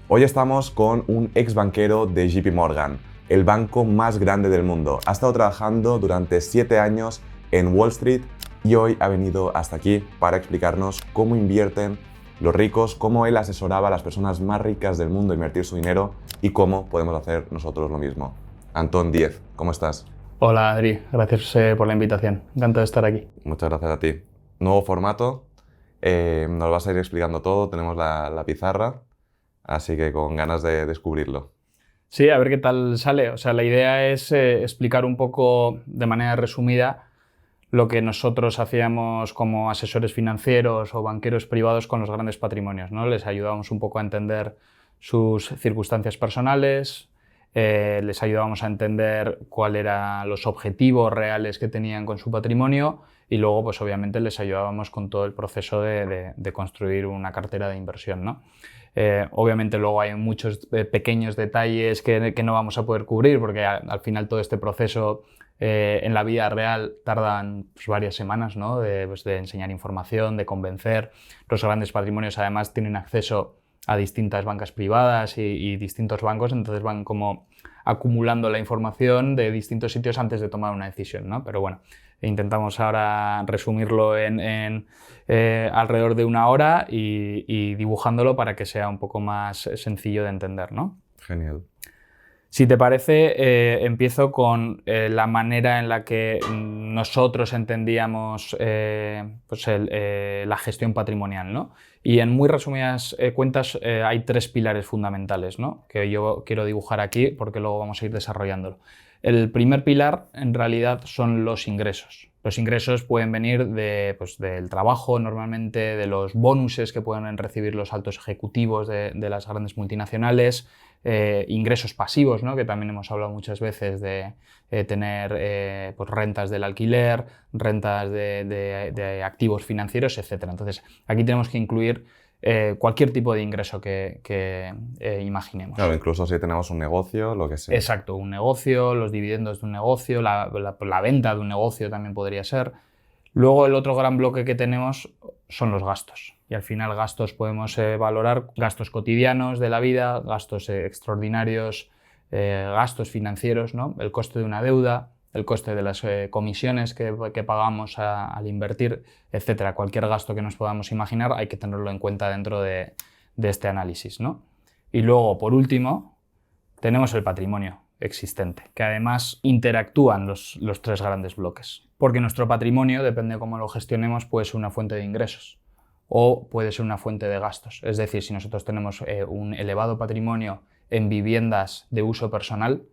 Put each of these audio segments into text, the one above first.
Hoy estamos con un ex banquero de JP Morgan, el banco más grande del mundo. Ha estado trabajando durante 7 años en Wall Street y hoy ha venido hasta aquí para explicarnos cómo invierten los ricos, cómo él asesoraba a las personas más ricas del mundo a invertir su dinero y cómo podemos hacer nosotros lo mismo. Antón Díez, ¿cómo estás? Hola Adri, gracias por la invitación. Encantado de estar aquí. Muchas gracias a ti. Nuevo formato, nos vas a ir explicando todo, tenemos la pizarra, así que con ganas de descubrirlo. Sí, a ver qué tal sale. O sea, la idea es explicar un poco de manera resumida lo que nosotros hacíamos como asesores financieros o banqueros privados con los grandes patrimonios, ¿no? Les ayudábamos un poco a entender sus circunstancias personales, les ayudábamos a entender cuáles eran los objetivos reales que tenían con su patrimonio y luego, pues obviamente, les ayudábamos con todo el proceso de construir una cartera de inversión, ¿no? Obviamente luego hay muchos pequeños detalles que no vamos a poder cubrir porque al final todo este proceso en la vida real tardan pues, varias semanas, ¿no? De enseñar información, de convencer. Los grandes patrimonios además tienen acceso a distintas bancas privadas y distintos bancos, entonces van como acumulando la información de distintos sitios antes de tomar una decisión, ¿no? Pero bueno, intentamos ahora resumirlo en alrededor de 1 hora y dibujándolo para que sea un poco más sencillo de entender, ¿no? Genial. Si te parece, empiezo con la manera en la que nosotros entendíamos la gestión patrimonial, ¿no? Y en muy resumidas cuentas hay 3 pilares fundamentales, ¿no? Que yo quiero dibujar aquí porque luego vamos a ir desarrollándolo. El primer pilar, en realidad, son los ingresos. Los ingresos pueden venir del trabajo, normalmente de los bonuses que pueden recibir los altos ejecutivos de las grandes multinacionales, ingresos pasivos, ¿no? Que también hemos hablado muchas veces de tener rentas del alquiler, rentas de activos financieros, etc. Entonces, aquí tenemos que incluir cualquier tipo de ingreso que imaginemos. Claro, incluso si tenemos un negocio, lo que sea. Exacto, un negocio, los dividendos de un negocio, la venta de un negocio también podría ser. Luego el otro gran bloque que tenemos son los gastos. Y al final gastos podemos valorar gastos cotidianos de la vida, gastos extraordinarios, gastos financieros, ¿no? El coste de una deuda, el coste de las comisiones que pagamos al invertir, etcétera. Cualquier gasto que nos podamos imaginar hay que tenerlo en cuenta dentro de este análisis, ¿no? Y luego, por último, tenemos el patrimonio existente, que además interactúan los 3 grandes bloques. Porque nuestro patrimonio, depende de cómo lo gestionemos, puede ser una fuente de ingresos o puede ser una fuente de gastos. Es decir, si nosotros tenemos un elevado patrimonio en viviendas de uso personal,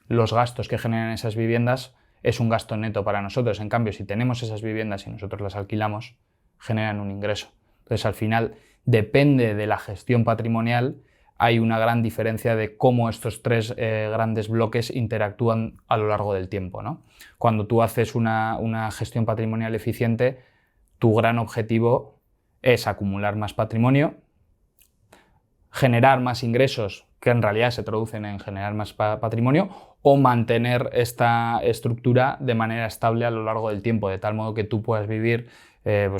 los gastos que generan esas viviendas es un gasto neto para nosotros. En cambio, si tenemos esas viviendas y nosotros las alquilamos, generan un ingreso. Entonces, al final, depende de la gestión patrimonial, hay una gran diferencia de cómo estos 3 grandes bloques interactúan a lo largo del tiempo, ¿no? Cuando tú haces una gestión patrimonial eficiente, tu gran objetivo es acumular más patrimonio, generar más ingresos que en realidad se traducen en generar más patrimonio o mantener esta estructura de manera estable a lo largo del tiempo, de tal modo que tú puedas vivir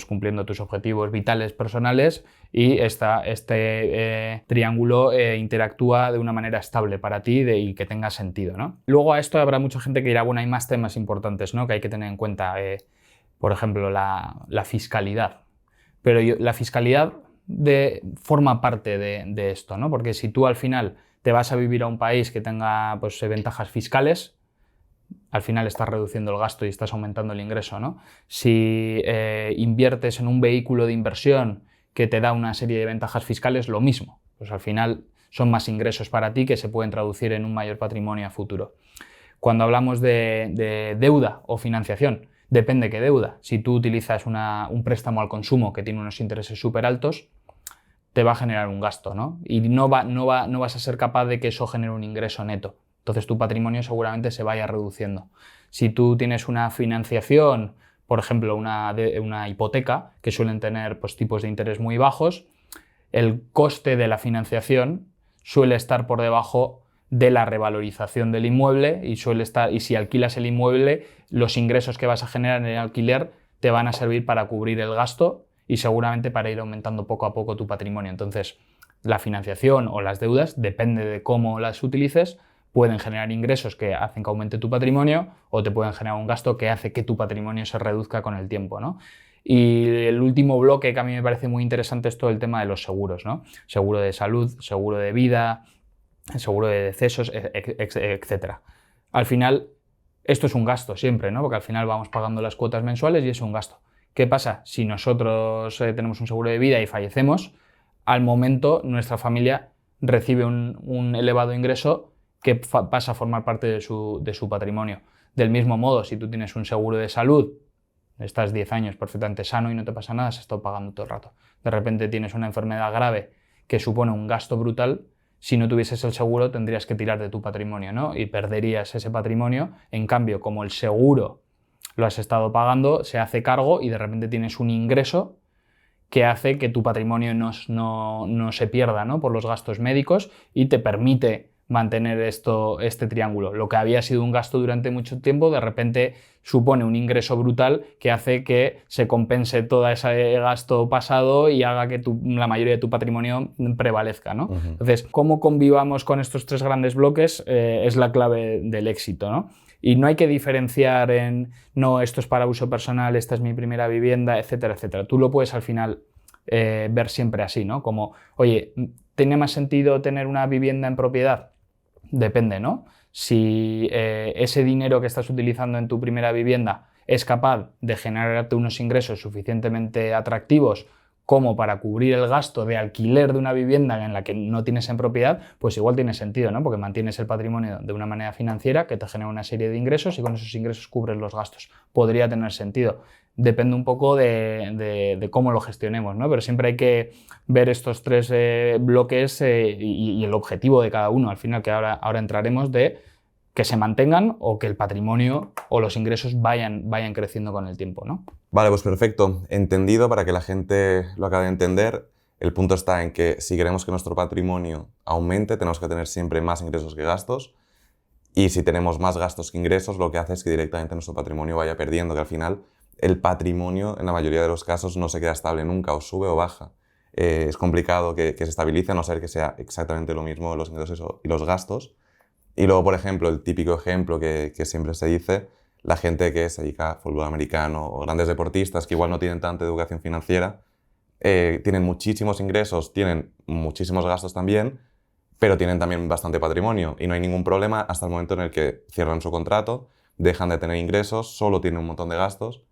cumpliendo tus objetivos vitales personales y este triángulo interactúa de una manera estable para ti y que tenga sentido, ¿no? Luego a esto habrá mucha gente que dirá, bueno, hay más temas importantes, ¿no? Que hay que tener en cuenta, por ejemplo, la fiscalidad. Pero la fiscalidad forma parte de esto, ¿no? Porque si tú al final te vas a vivir a un país que tenga ventajas fiscales, al final estás reduciendo el gasto y estás aumentando el ingreso, ¿no? Si inviertes en un vehículo de inversión que te da una serie de ventajas fiscales, lo mismo. Pues al final son más ingresos para ti que se pueden traducir en un mayor patrimonio a futuro. Cuando hablamos de deuda o financiación, depende qué deuda. Si tú utilizas un préstamo al consumo que tiene unos intereses súper altos, te va a generar un gasto, ¿no? Y no vas a ser capaz de que eso genere un ingreso neto. Entonces tu patrimonio seguramente se vaya reduciendo. Si tú tienes una financiación, por ejemplo, una hipoteca, que suelen tener tipos de interés muy bajos, el coste de la financiación suele estar por debajo de la revalorización del inmueble y si alquilas el inmueble, los ingresos que vas a generar en el alquiler te van a servir para cubrir el gasto y seguramente para ir aumentando poco a poco tu patrimonio. Entonces, La financiación o las deudas, depende de cómo las utilices, pueden generar ingresos que hacen que aumente tu patrimonio o te pueden generar un gasto que hace que tu patrimonio se reduzca con el tiempo, ¿no? Y el último bloque que a mí me parece muy interesante es todo el tema de los seguros, ¿no? Seguro de salud, seguro de vida, seguro de decesos, etc. Al final, esto es un gasto siempre, ¿no? Porque al final vamos pagando las cuotas mensuales y es un gasto. ¿Qué pasa? Si nosotros tenemos un seguro de vida y fallecemos, al momento nuestra familia recibe un elevado ingreso que pasa a formar parte de su patrimonio. Del mismo modo, si tú tienes un seguro de salud, estás 10 años perfectamente sano y no te pasa nada, has estado pagando todo el rato. De repente tienes una enfermedad grave que supone un gasto brutal. Si no tuvieses el seguro, tendrías que tirar de tu patrimonio, ¿no? Y perderías ese patrimonio. En cambio, como el seguro lo has estado pagando, se hace cargo y de repente tienes un ingreso que hace que tu patrimonio no se pierda, ¿no? Por los gastos médicos y te permite mantener este triángulo. Lo que había sido un gasto durante mucho tiempo, de repente supone un ingreso brutal que hace que se compense todo ese gasto pasado y haga que la mayoría de tu patrimonio prevalezca, ¿no? Entonces, cómo convivamos con estos tres grandes bloques es la clave del éxito, ¿no? Y no hay que diferenciar en, no, esto es para uso personal, esta es mi primera vivienda, etcétera, etcétera. Tú lo puedes al final ver siempre así, ¿no? Como, oye, ¿tiene más sentido tener una vivienda en propiedad? Depende, ¿no? Si ese dinero que estás utilizando en tu primera vivienda es capaz de generarte unos ingresos suficientemente atractivos como para cubrir el gasto de alquiler de una vivienda en la que no tienes en propiedad, pues igual tiene sentido, ¿no? Porque mantienes el patrimonio de una manera financiera que te genera una serie de ingresos y con esos ingresos cubres los gastos. Podría tener sentido. Depende un poco de cómo lo gestionemos, ¿no? Pero siempre hay que ver estos tres bloques y el objetivo de cada uno, al final, que ahora entraremos, de que se mantengan o que el patrimonio o los ingresos vayan creciendo con el tiempo, ¿no? Vale, pues perfecto. Entendido, para que la gente lo acabe de entender. El punto está en que si queremos que nuestro patrimonio aumente, tenemos que tener siempre más ingresos que gastos. Y si tenemos más gastos que ingresos, lo que hace es que directamente nuestro patrimonio vaya perdiendo, que al final el patrimonio, en la mayoría de los casos, no se queda estable nunca, o sube o baja. Es complicado que se estabilice, a no ser que sea exactamente lo mismo los ingresos y los gastos. Y luego, por ejemplo, el típico ejemplo que siempre se dice, la gente que se dedica a fútbol americano o grandes deportistas que igual no tienen tanta educación financiera, tienen muchísimos ingresos, tienen muchísimos gastos también, pero tienen también bastante patrimonio y no hay ningún problema hasta el momento en el que cierran su contrato, dejan de tener ingresos, solo tienen un montón de gastos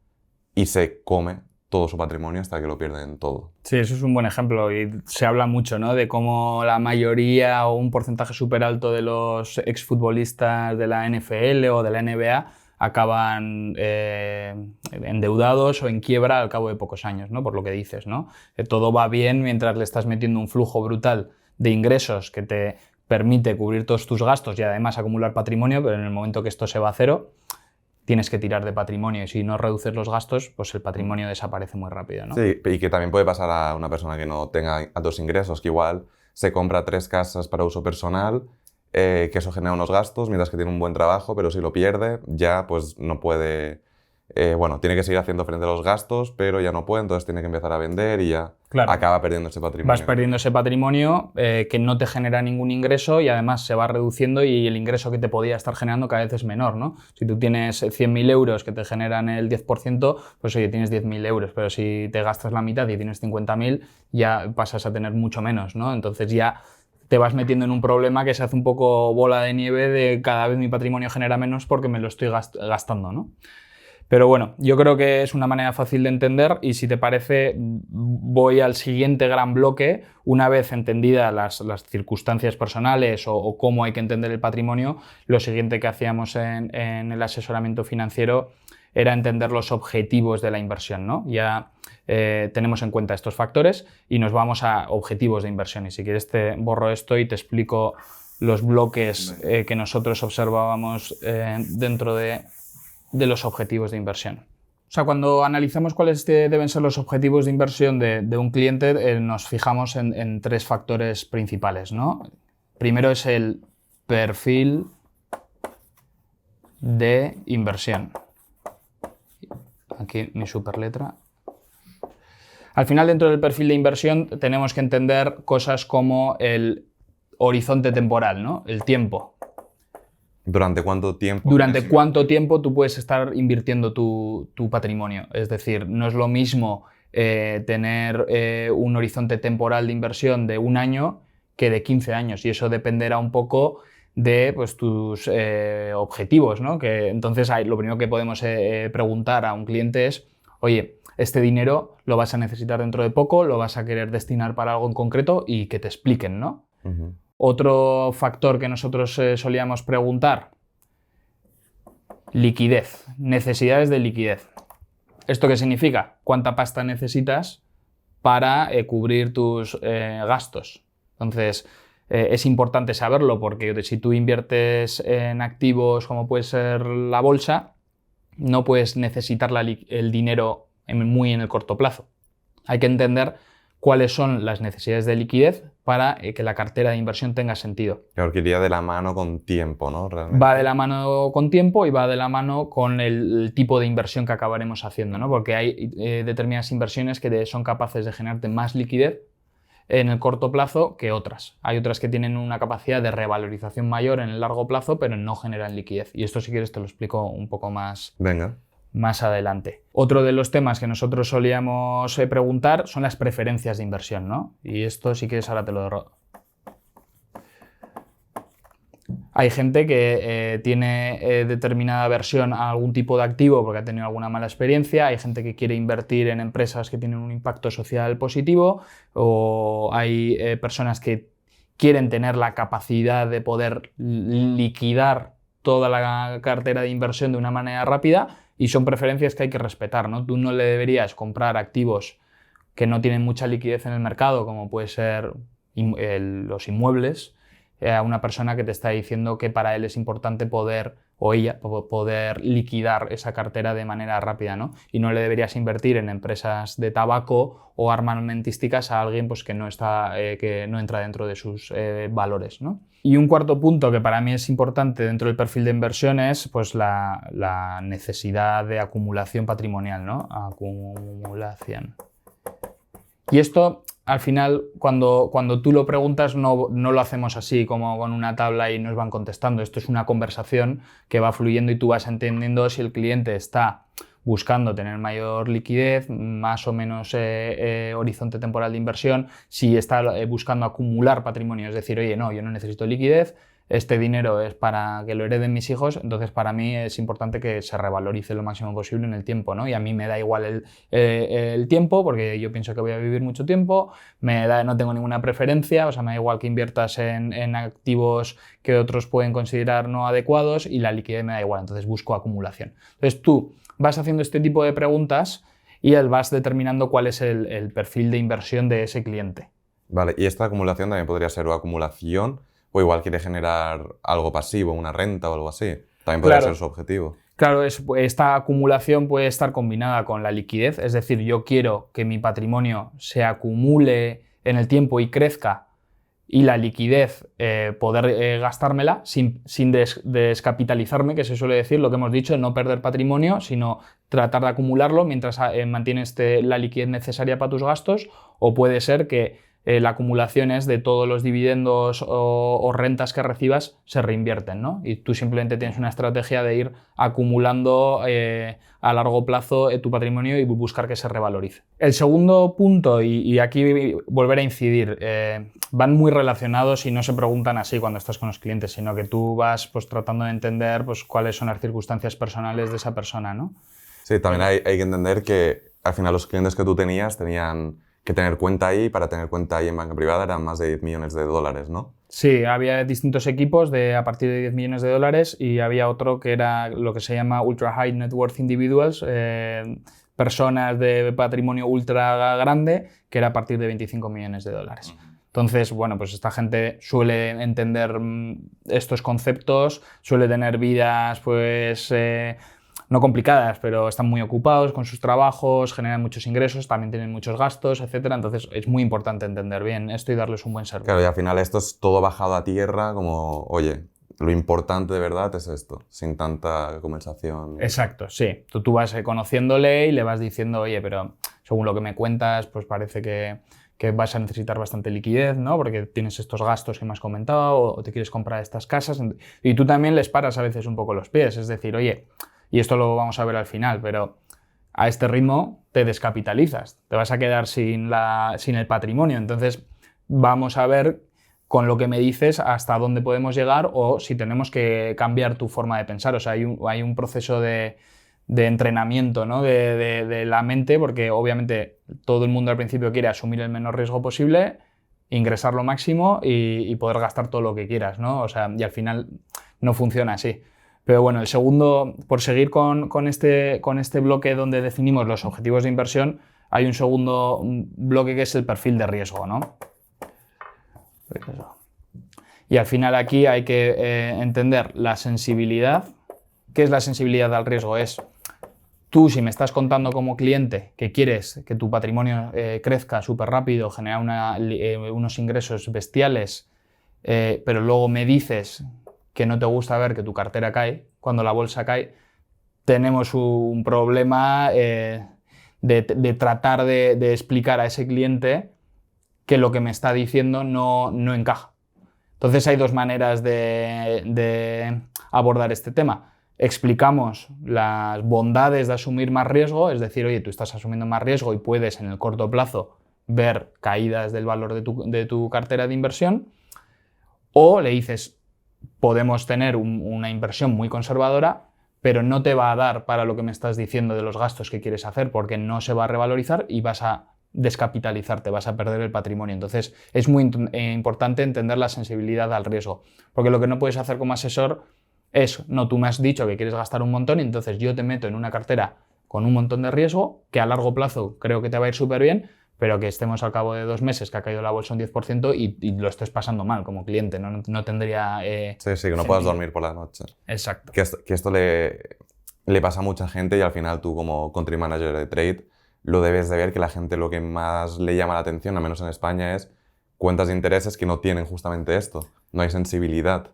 y se come todo su patrimonio hasta que lo pierden todo. Sí, eso es un buen ejemplo y se habla mucho, ¿no? De cómo la mayoría o un porcentaje súper alto de los exfutbolistas de la NFL o de la NBA acaban endeudados o en quiebra al cabo de pocos años, ¿no? Por lo que dices, ¿no? Que todo va bien mientras le estás metiendo un flujo brutal de ingresos que te permite cubrir todos tus gastos y además acumular patrimonio, pero en el momento que esto se va a cero, tienes que tirar de patrimonio y si no reduces los gastos, pues el patrimonio desaparece muy rápido, ¿no? Sí, y que también puede pasar a una persona que no tenga altos ingresos, que igual se compra 3 casas para uso personal, que eso genera unos gastos mientras que tiene un buen trabajo, pero si lo pierde ya pues no puede... bueno, tiene que seguir haciendo frente a los gastos, pero ya no puede, entonces tiene que empezar a vender y ya claro, acaba perdiendo ese patrimonio. Vas perdiendo ese patrimonio que no te genera ningún ingreso y además se va reduciendo y el ingreso que te podía estar generando cada vez es menor, ¿no? Si tú tienes 100.000 euros que te generan el 10%, pues oye, tienes 10.000 euros, pero si te gastas la mitad y tienes 50.000, ya pasas a tener mucho menos, ¿no? Entonces ya te vas metiendo en un problema que se hace un poco bola de nieve de cada vez mi patrimonio genera menos porque me lo estoy gastando, ¿no? Pero bueno, yo creo que es una manera fácil de entender y si te parece voy al siguiente gran bloque. Una vez entendidas las circunstancias personales o cómo hay que entender el patrimonio, lo siguiente que hacíamos en el asesoramiento financiero era entender los objetivos de la inversión, ¿no? Ya tenemos en cuenta estos factores y nos vamos a objetivos de inversión. Y si quieres te borro esto y te explico los bloques que nosotros observábamos dentro de los objetivos de inversión. O sea, cuando analizamos cuáles deben ser los objetivos de inversión de un cliente, nos fijamos en 3 factores principales, ¿no? Primero es el perfil de inversión. Aquí mi superletra. Al final, dentro del perfil de inversión, tenemos que entender cosas como el horizonte temporal, ¿no? El tiempo. ¿Durante cuánto tiempo? ¿Durante cuánto tiempo tú puedes estar invirtiendo tu patrimonio? Es decir, no es lo mismo tener un horizonte temporal de inversión de 1 año que de 15 años, y eso dependerá un poco de pues, tus objetivos, ¿no? Entonces, lo primero que podemos preguntar a un cliente es, oye, este dinero lo vas a necesitar dentro de poco, lo vas a querer destinar para algo en concreto, y que te expliquen, ¿no? Uh-huh. Otro factor que nosotros solíamos preguntar, liquidez, necesidades de liquidez. ¿Esto qué significa? ¿Cuánta pasta necesitas para cubrir tus gastos? Entonces, es importante saberlo, porque si tú inviertes en activos como puede ser la bolsa, no puedes necesitar el dinero muy en el corto plazo. Hay que entender cuáles son las necesidades de liquidez para que la cartera de inversión tenga sentido. Claro, que iría de la mano con tiempo, ¿no? Realmente. Va de la mano con tiempo y va de la mano con el tipo de inversión que acabaremos haciendo, ¿no? Porque hay determinadas inversiones que son capaces de generarte más liquidez en el corto plazo que otras. Hay otras que tienen una capacidad de revalorización mayor en el largo plazo, pero no generan liquidez. Y esto, si quieres, te lo explico un poco más. Venga. Más adelante. Otro de los temas que nosotros solíamos preguntar son las preferencias de inversión, ¿no? Y esto, si quieres, ahora te lo... Hay gente que tiene determinada aversión a algún tipo de activo porque ha tenido alguna mala experiencia, hay gente que quiere invertir en empresas que tienen un impacto social positivo, o hay personas que quieren tener la capacidad de poder liquidar toda la cartera de inversión de una manera rápida, y son preferencias que hay que respetar, ¿no? Tú no le deberías comprar activos que no tienen mucha liquidez en el mercado, como puede ser los inmuebles, a una persona que te está diciendo que para él es importante poder liquidar esa cartera de manera rápida, ¿no? Y no le deberías invertir en empresas de tabaco o armamentísticas a alguien pues, que no entra dentro de sus valores, ¿no? Y un cuarto punto que para mí es importante dentro del perfil de inversión es pues, la necesidad de acumulación patrimonial, ¿no? Acumulación. Y esto, al final, cuando tú lo preguntas, no lo hacemos así como con una tabla y nos van contestando. Esto es una conversación que va fluyendo y tú vas entendiendo si el cliente está buscando tener mayor liquidez, más o menos horizonte temporal de inversión, si está buscando acumular patrimonio, es decir, oye, no, yo no necesito liquidez, este dinero es para que lo hereden mis hijos, entonces para mí es importante que se revalorice lo máximo posible en el tiempo, ¿no? Y a mí me da igual el tiempo, porque yo pienso que voy a vivir mucho tiempo, no tengo ninguna preferencia, o sea, me da igual que inviertas en activos que otros pueden considerar no adecuados, y la liquidez me da igual, entonces busco acumulación. Entonces tú vas haciendo este tipo de preguntas y vas determinando cuál es el perfil de inversión de ese cliente. Vale, y esta acumulación también podría ser una acumulación, o igual quiere generar algo pasivo, una renta o algo así. También podría ser su objetivo. Claro, esta acumulación puede estar combinada con la liquidez, es decir, yo quiero que mi patrimonio se acumule en el tiempo y crezca, y la liquidez poder gastármela sin descapitalizarme, que se suele decir, lo que hemos dicho, no perder patrimonio, sino tratar de acumularlo mientras mantienes la liquidez necesaria para tus gastos. O puede ser que la acumulación es de todos los dividendos o rentas que recibas se reinvierten, ¿no? Y tú simplemente tienes una estrategia de ir acumulando a largo plazo tu patrimonio y buscar que se revalorice. El segundo punto, y aquí volver a incidir, van muy relacionados y no se preguntan así cuando estás con los clientes, sino que tú vas pues, tratando de entender pues, cuáles son las circunstancias personales de esa persona, ¿no? Sí, también hay que entender que al final los clientes que tú tenías tenían que tener cuenta ahí. Para tener cuenta ahí en banca privada eran más de $10 millones, ¿no? Sí, había distintos equipos a partir de $10 millones, y había otro que era lo que se llama Ultra High Net Worth Individuals, personas de patrimonio ultra grande, que era a partir de $25 millones. Entonces, bueno, pues esta gente suele entender estos conceptos, suele tener vidas, pues... no complicadas, pero están muy ocupados con sus trabajos, generan muchos ingresos, también tienen muchos gastos, etc. Entonces es muy importante entender bien esto y darles un buen servicio. Claro, y al final esto es todo bajado a tierra, como, oye, lo importante de verdad es esto, sin tanta conversación. Exacto, sí. Tú vas conociéndole y le vas diciendo, oye, pero según lo que me cuentas, pues parece que vas a necesitar bastante liquidez, ¿no? Porque tienes estos gastos que me has comentado o te quieres comprar estas casas. Y tú también les paras a veces un poco los pies. Es decir, oye, y esto lo vamos a ver al final, pero a este ritmo te descapitalizas. Te vas a quedar sin el patrimonio. Entonces, vamos a ver con lo que me dices hasta dónde podemos llegar o si tenemos que cambiar tu forma de pensar. O sea, hay un proceso de entrenamiento, ¿no? de la mente, porque obviamente todo el mundo al principio quiere asumir el menor riesgo posible, ingresar lo máximo y poder gastar todo lo que quieras, ¿no? O sea, y al final no funciona así. Pero bueno, el segundo, por seguir con este bloque donde definimos los objetivos de inversión, hay un segundo bloque que es el perfil de riesgo, ¿no? Y al final aquí hay que entender la sensibilidad. ¿Qué es la sensibilidad al riesgo? Es tú, si me estás contando como cliente que quieres que tu patrimonio crezca súper rápido, generar unos ingresos bestiales, pero luego me dices que no te gusta ver que tu cartera cae, cuando la bolsa cae, tenemos un problema de tratar de explicar a ese cliente que lo que me está diciendo no encaja. Entonces hay dos maneras de abordar este tema. Explicamos las bondades de asumir más riesgo, es decir, oye, tú estás asumiendo más riesgo y puedes en el corto plazo ver caídas del valor de tu cartera de inversión, o le dices, podemos tener una inversión muy conservadora, pero no te va a dar para lo que me estás diciendo de los gastos que quieres hacer porque no se va a revalorizar y vas a descapitalizarte, vas a perder el patrimonio. Entonces es muy importante entender la sensibilidad al riesgo, porque lo que no puedes hacer como asesor es, no, tú me has dicho que quieres gastar un montón y entonces yo te meto en una cartera con un montón de riesgo que a largo plazo creo que te va a ir súper bien, pero que estemos al cabo de 2 meses que ha caído la bolsa un 10% y lo estés pasando mal como cliente, no tendría... sí, que no puedas dormir por la noche. Exacto. Que esto le pasa a mucha gente y al final tú como country manager de trade lo debes de ver, que la gente lo que más le llama la atención, al menos en España, es cuentas de intereses que no tienen justamente esto. No hay sensibilidad.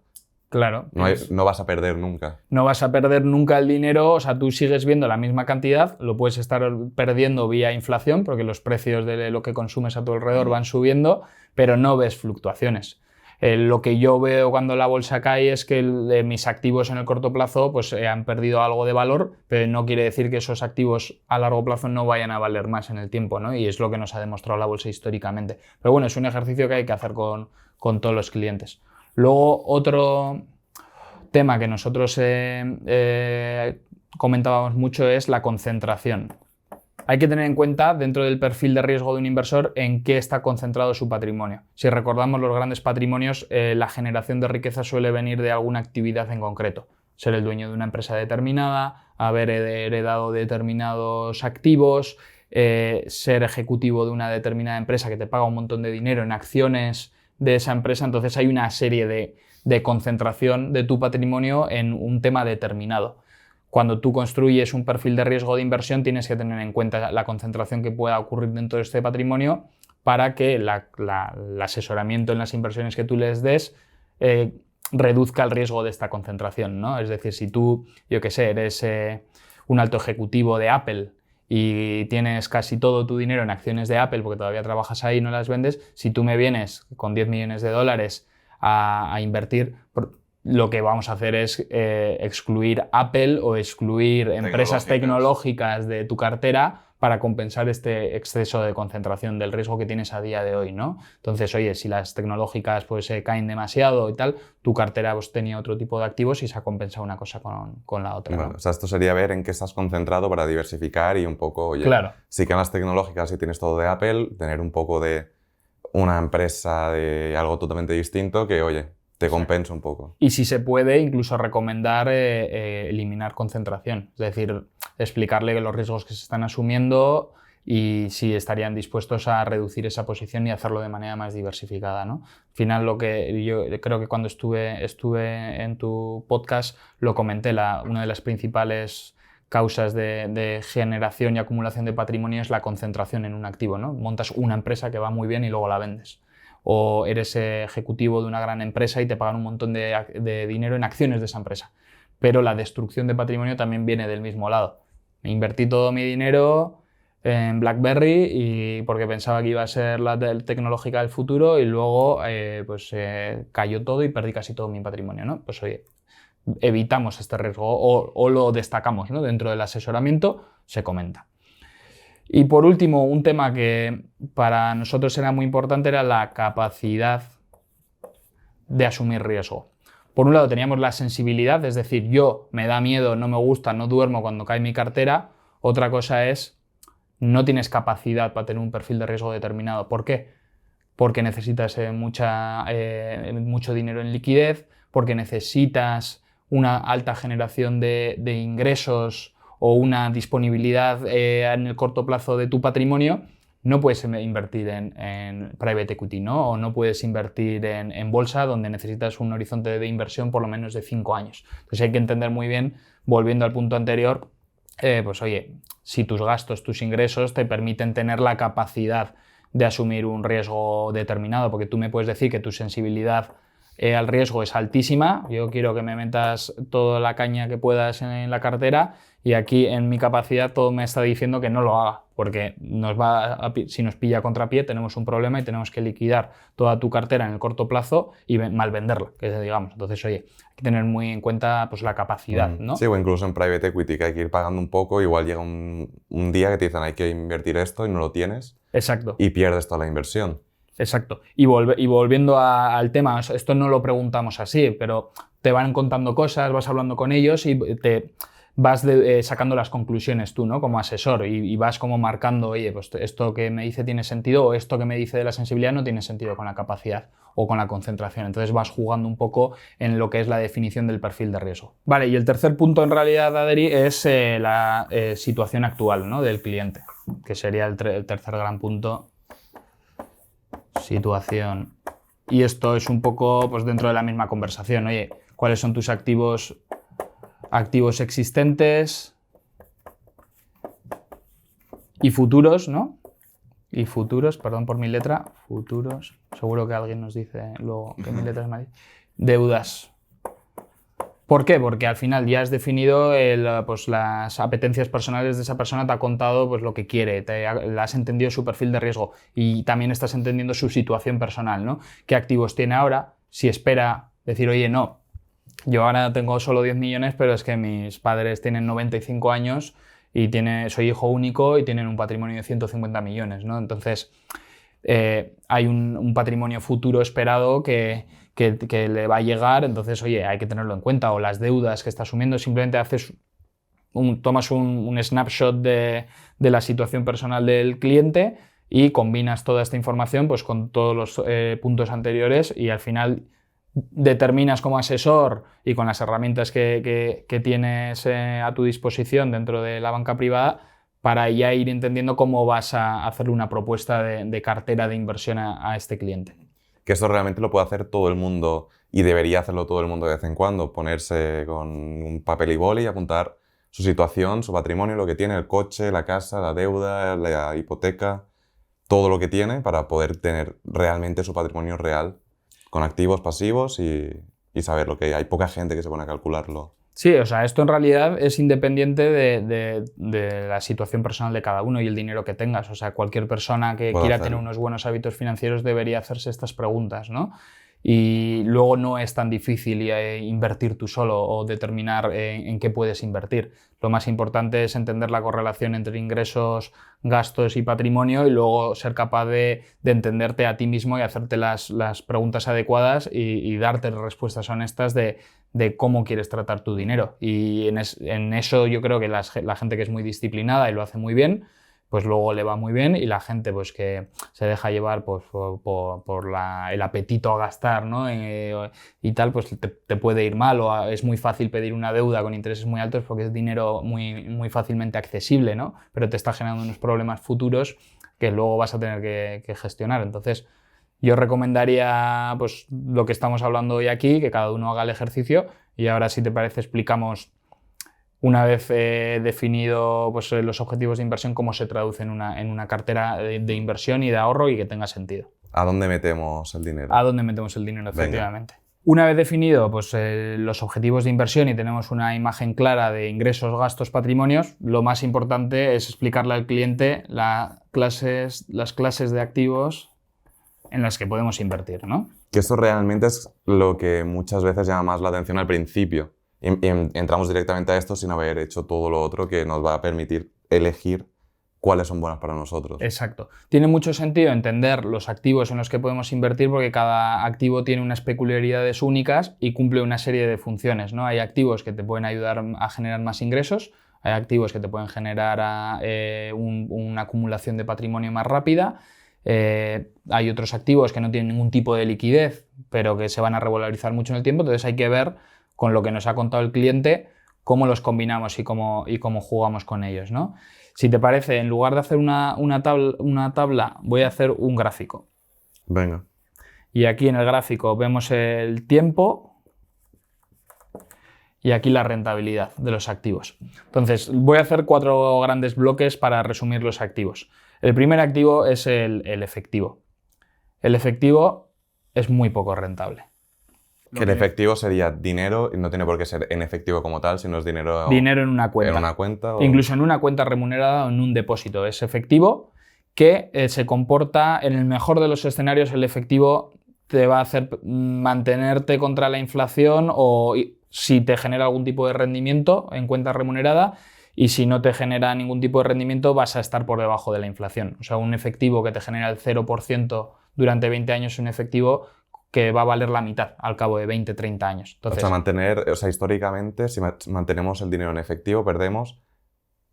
Claro. No vas a perder nunca. No vas a perder nunca el dinero, o sea, tú sigues viendo la misma cantidad, lo puedes estar perdiendo vía inflación, porque los precios de lo que consumes a tu alrededor van subiendo, pero no ves fluctuaciones. Lo que yo veo cuando la bolsa cae es que mis activos en el corto plazo pues, han perdido algo de valor, pero no quiere decir que esos activos a largo plazo no vayan a valer más en el tiempo, ¿no? Y es lo que nos ha demostrado la bolsa históricamente. Pero bueno, es un ejercicio que hay que hacer con todos los clientes. Luego, otro tema que nosotros comentábamos mucho es la concentración. Hay que tener en cuenta, dentro del perfil de riesgo de un inversor, en qué está concentrado su patrimonio. Si recordamos los grandes patrimonios, la generación de riqueza suele venir de alguna actividad en concreto. Ser el dueño de una empresa determinada, haber heredado determinados activos, ser ejecutivo de una determinada empresa que te paga un montón de dinero en acciones de esa empresa. Entonces hay una serie de concentración de tu patrimonio en un tema determinado. Cuando tú construyes un perfil de riesgo de inversión, tienes que tener en cuenta la concentración que pueda ocurrir dentro de este patrimonio para que el asesoramiento en las inversiones que tú les des reduzca el riesgo de esta concentración, ¿no? Es decir, si tú, yo qué sé, eres un alto ejecutivo de Apple y tienes casi todo tu dinero en acciones de Apple porque todavía trabajas ahí y no las vendes, si tú me vienes con 10 millones de dólares a invertir, lo que vamos a hacer es excluir Apple o excluir empresas tecnológicas de tu cartera para compensar este exceso de concentración del riesgo que tienes a día de hoy, ¿no? Entonces, oye, si las tecnológicas pues caen demasiado y tal, tu cartera pues, tenía otro tipo de activos y se ha compensado una cosa con la otra. Bueno, ¿no? o sea, esto sería ver en qué estás concentrado para diversificar y un poco, oye, claro. Si que en las tecnológicas si tienes todo de Apple, tener un poco de una empresa de algo totalmente distinto que, oye, te compensa un poco. Y si se puede, incluso recomendar eliminar concentración. Es decir, explicarle los riesgos que se están asumiendo y si estarían dispuestos a reducir esa posición y hacerlo de manera más diversificada, ¿no? Al final, lo que yo creo que cuando estuve en tu podcast lo comenté, una de las principales causas de generación y acumulación de patrimonio es la concentración en un activo, ¿no? Montas una empresa que va muy bien y luego la vendes. O eres ejecutivo de una gran empresa y te pagan un montón de dinero en acciones de esa empresa. Pero la destrucción de patrimonio también viene del mismo lado. Invertí todo mi dinero, en BlackBerry y porque pensaba que iba a ser la tecnológica del futuro y luego cayó todo y perdí casi todo mi patrimonio, ¿no? Pues oye, evitamos este riesgo o lo destacamos, ¿no? Dentro del asesoramiento se comenta. Y por último, un tema que para nosotros era muy importante era la capacidad de asumir riesgo. Por un lado teníamos la sensibilidad, es decir, yo me da miedo, no me gusta, no duermo cuando cae mi cartera. Otra cosa es, no tienes capacidad para tener un perfil de riesgo determinado. ¿Por qué? Porque necesitas mucho dinero en liquidez, porque necesitas una alta generación de ingresos o una disponibilidad en el corto plazo de tu patrimonio. No puedes invertir en private equity, ¿no? O no puedes invertir en bolsa, donde necesitas un horizonte de inversión por lo menos de 5 años. Entonces hay que entender muy bien, volviendo al punto anterior, pues oye, si tus gastos, tus ingresos te permiten tener la capacidad de asumir un riesgo determinado, porque tú me puedes decir que tu sensibilidad al riesgo es altísima, yo quiero que me metas toda la caña que puedas en la cartera y aquí en mi capacidad todo me está diciendo que no lo haga, porque si nos pilla a contrapié tenemos un problema y tenemos que liquidar toda tu cartera en el corto plazo y mal venderla, que digamos. Entonces, oye, hay que tener muy en cuenta pues, la capacidad, ¿no? Sí, o incluso en private equity, que hay que ir pagando un poco, igual llega un día que te dicen hay que invertir esto y no lo tienes. Exacto. Y pierdes toda la inversión. Exacto. Y volviendo al tema, esto no lo preguntamos así, pero te van contando cosas, vas hablando con ellos y te vas sacando las conclusiones tú, ¿no? Como asesor y vas como marcando, oye, pues esto que me dice tiene sentido o esto que me dice de la sensibilidad no tiene sentido con la capacidad o con la concentración. Entonces vas jugando un poco en lo que es la definición del perfil de riesgo. Vale, y el tercer punto en realidad, Adri, es la situación actual, ¿no? Del cliente, que sería el tercer gran punto. Situación. Y esto es un poco pues, dentro de la misma conversación. Oye, ¿cuáles son tus activos existentes y futuros, ¿no? Y futuros, perdón por mi letra, futuros. Seguro que alguien nos dice luego que mi letra es mal. Deudas. ¿Por qué? Porque al final ya has definido pues las apetencias personales de esa persona, te ha contado pues, lo que quiere, has entendido su perfil de riesgo y también estás entendiendo su situación personal, ¿no? ¿Qué activos tiene ahora? Si espera decir, oye, no, yo ahora tengo solo 10 millones, pero es que mis padres tienen 95 años y soy hijo único y tienen un patrimonio de 150 millones, ¿no? Entonces, hay un patrimonio futuro esperado que le va a llegar, entonces, oye, hay que tenerlo en cuenta. O las deudas que está asumiendo, simplemente tomas un snapshot de la situación personal del cliente y combinas toda esta información pues, con todos los puntos anteriores y al final determinas como asesor y con las herramientas que tienes a tu disposición dentro de la banca privada para ya ir entendiendo cómo vas a hacerle una propuesta de cartera de inversión a este cliente. Que esto realmente lo puede hacer todo el mundo y debería hacerlo todo el mundo de vez en cuando, ponerse con un papel y boli y apuntar su situación, su patrimonio, lo que tiene, el coche, la casa, la deuda, la hipoteca, todo lo que tiene para poder tener realmente su patrimonio real con activos, pasivos y saber lo que hay. Hay poca gente que se pone a calcularlo. Sí, o sea, esto en realidad es independiente de la situación personal de cada uno y el dinero que tengas. O sea, cualquier persona que quiera tener unos buenos hábitos financieros debería hacerse estas preguntas, ¿no? Y luego no es tan difícil invertir tú solo o determinar en qué puedes invertir. Lo más importante es entender la correlación entre ingresos, gastos y patrimonio y luego ser capaz de entenderte a ti mismo y hacerte las preguntas adecuadas y darte respuestas honestas de cómo quieres tratar tu dinero. Y en eso yo creo que la gente que es muy disciplinada y lo hace muy bien, pues luego le va muy bien y la gente pues que se deja llevar pues, por el apetito a gastar, ¿no? Y tal, pues te puede ir mal o es muy fácil pedir una deuda con intereses muy altos porque es dinero muy, muy fácilmente accesible, ¿no? Pero te está generando unos problemas futuros que luego vas a tener que gestionar. Entonces, yo recomendaría pues, lo que estamos hablando hoy aquí, que cada uno haga el ejercicio y ahora, si te parece, explicamos una vez definido pues, los objetivos de inversión, cómo se traduce en una cartera de inversión y de ahorro y que tenga sentido. ¿A dónde metemos el dinero? ¿A dónde metemos el dinero, efectivamente? Una vez definido pues, los objetivos de inversión y tenemos una imagen clara de ingresos, gastos, patrimonios, lo más importante es explicarle al cliente las clases de activos en las que podemos invertir, ¿no? Que esto realmente es lo que muchas veces llama más la atención al principio. Y entramos directamente a esto sin haber hecho todo lo otro que nos va a permitir elegir cuáles son buenas para nosotros. Exacto. Tiene mucho sentido entender los activos en los que podemos invertir porque cada activo tiene unas peculiaridades únicas y cumple una serie de funciones, ¿no? Hay activos que te pueden ayudar a generar más ingresos, hay activos que te pueden generar una acumulación de patrimonio más rápida, hay otros activos que no tienen ningún tipo de liquidez, pero que se van a revalorizar mucho en el tiempo, entonces hay que ver con lo que nos ha contado el cliente cómo los combinamos y cómo jugamos con ellos, ¿no? Si te parece, en lugar de hacer una tabla, voy a hacer un gráfico. Venga. Y aquí en el gráfico vemos el tiempo y aquí la rentabilidad de los activos. Entonces, voy a hacer 4 grandes bloques para resumir los activos. El primer activo es el efectivo. El efectivo es muy poco rentable. Que el efectivo sería dinero y no tiene por qué ser en efectivo como tal, sino es dinero en una cuenta. En una cuenta o... Incluso en una cuenta remunerada o en un depósito. Es efectivo que se comporta, en el mejor de los escenarios, el efectivo te va a hacer mantenerte contra la inflación o si te genera algún tipo de rendimiento en cuenta remunerada, y si no te genera ningún tipo de rendimiento vas a estar por debajo de la inflación. O sea, un efectivo que te genera el 0% durante 20 años es un efectivo que va a valer la mitad al cabo de 20, 30 años. Entonces, históricamente, si mantenemos el dinero en efectivo, perdemos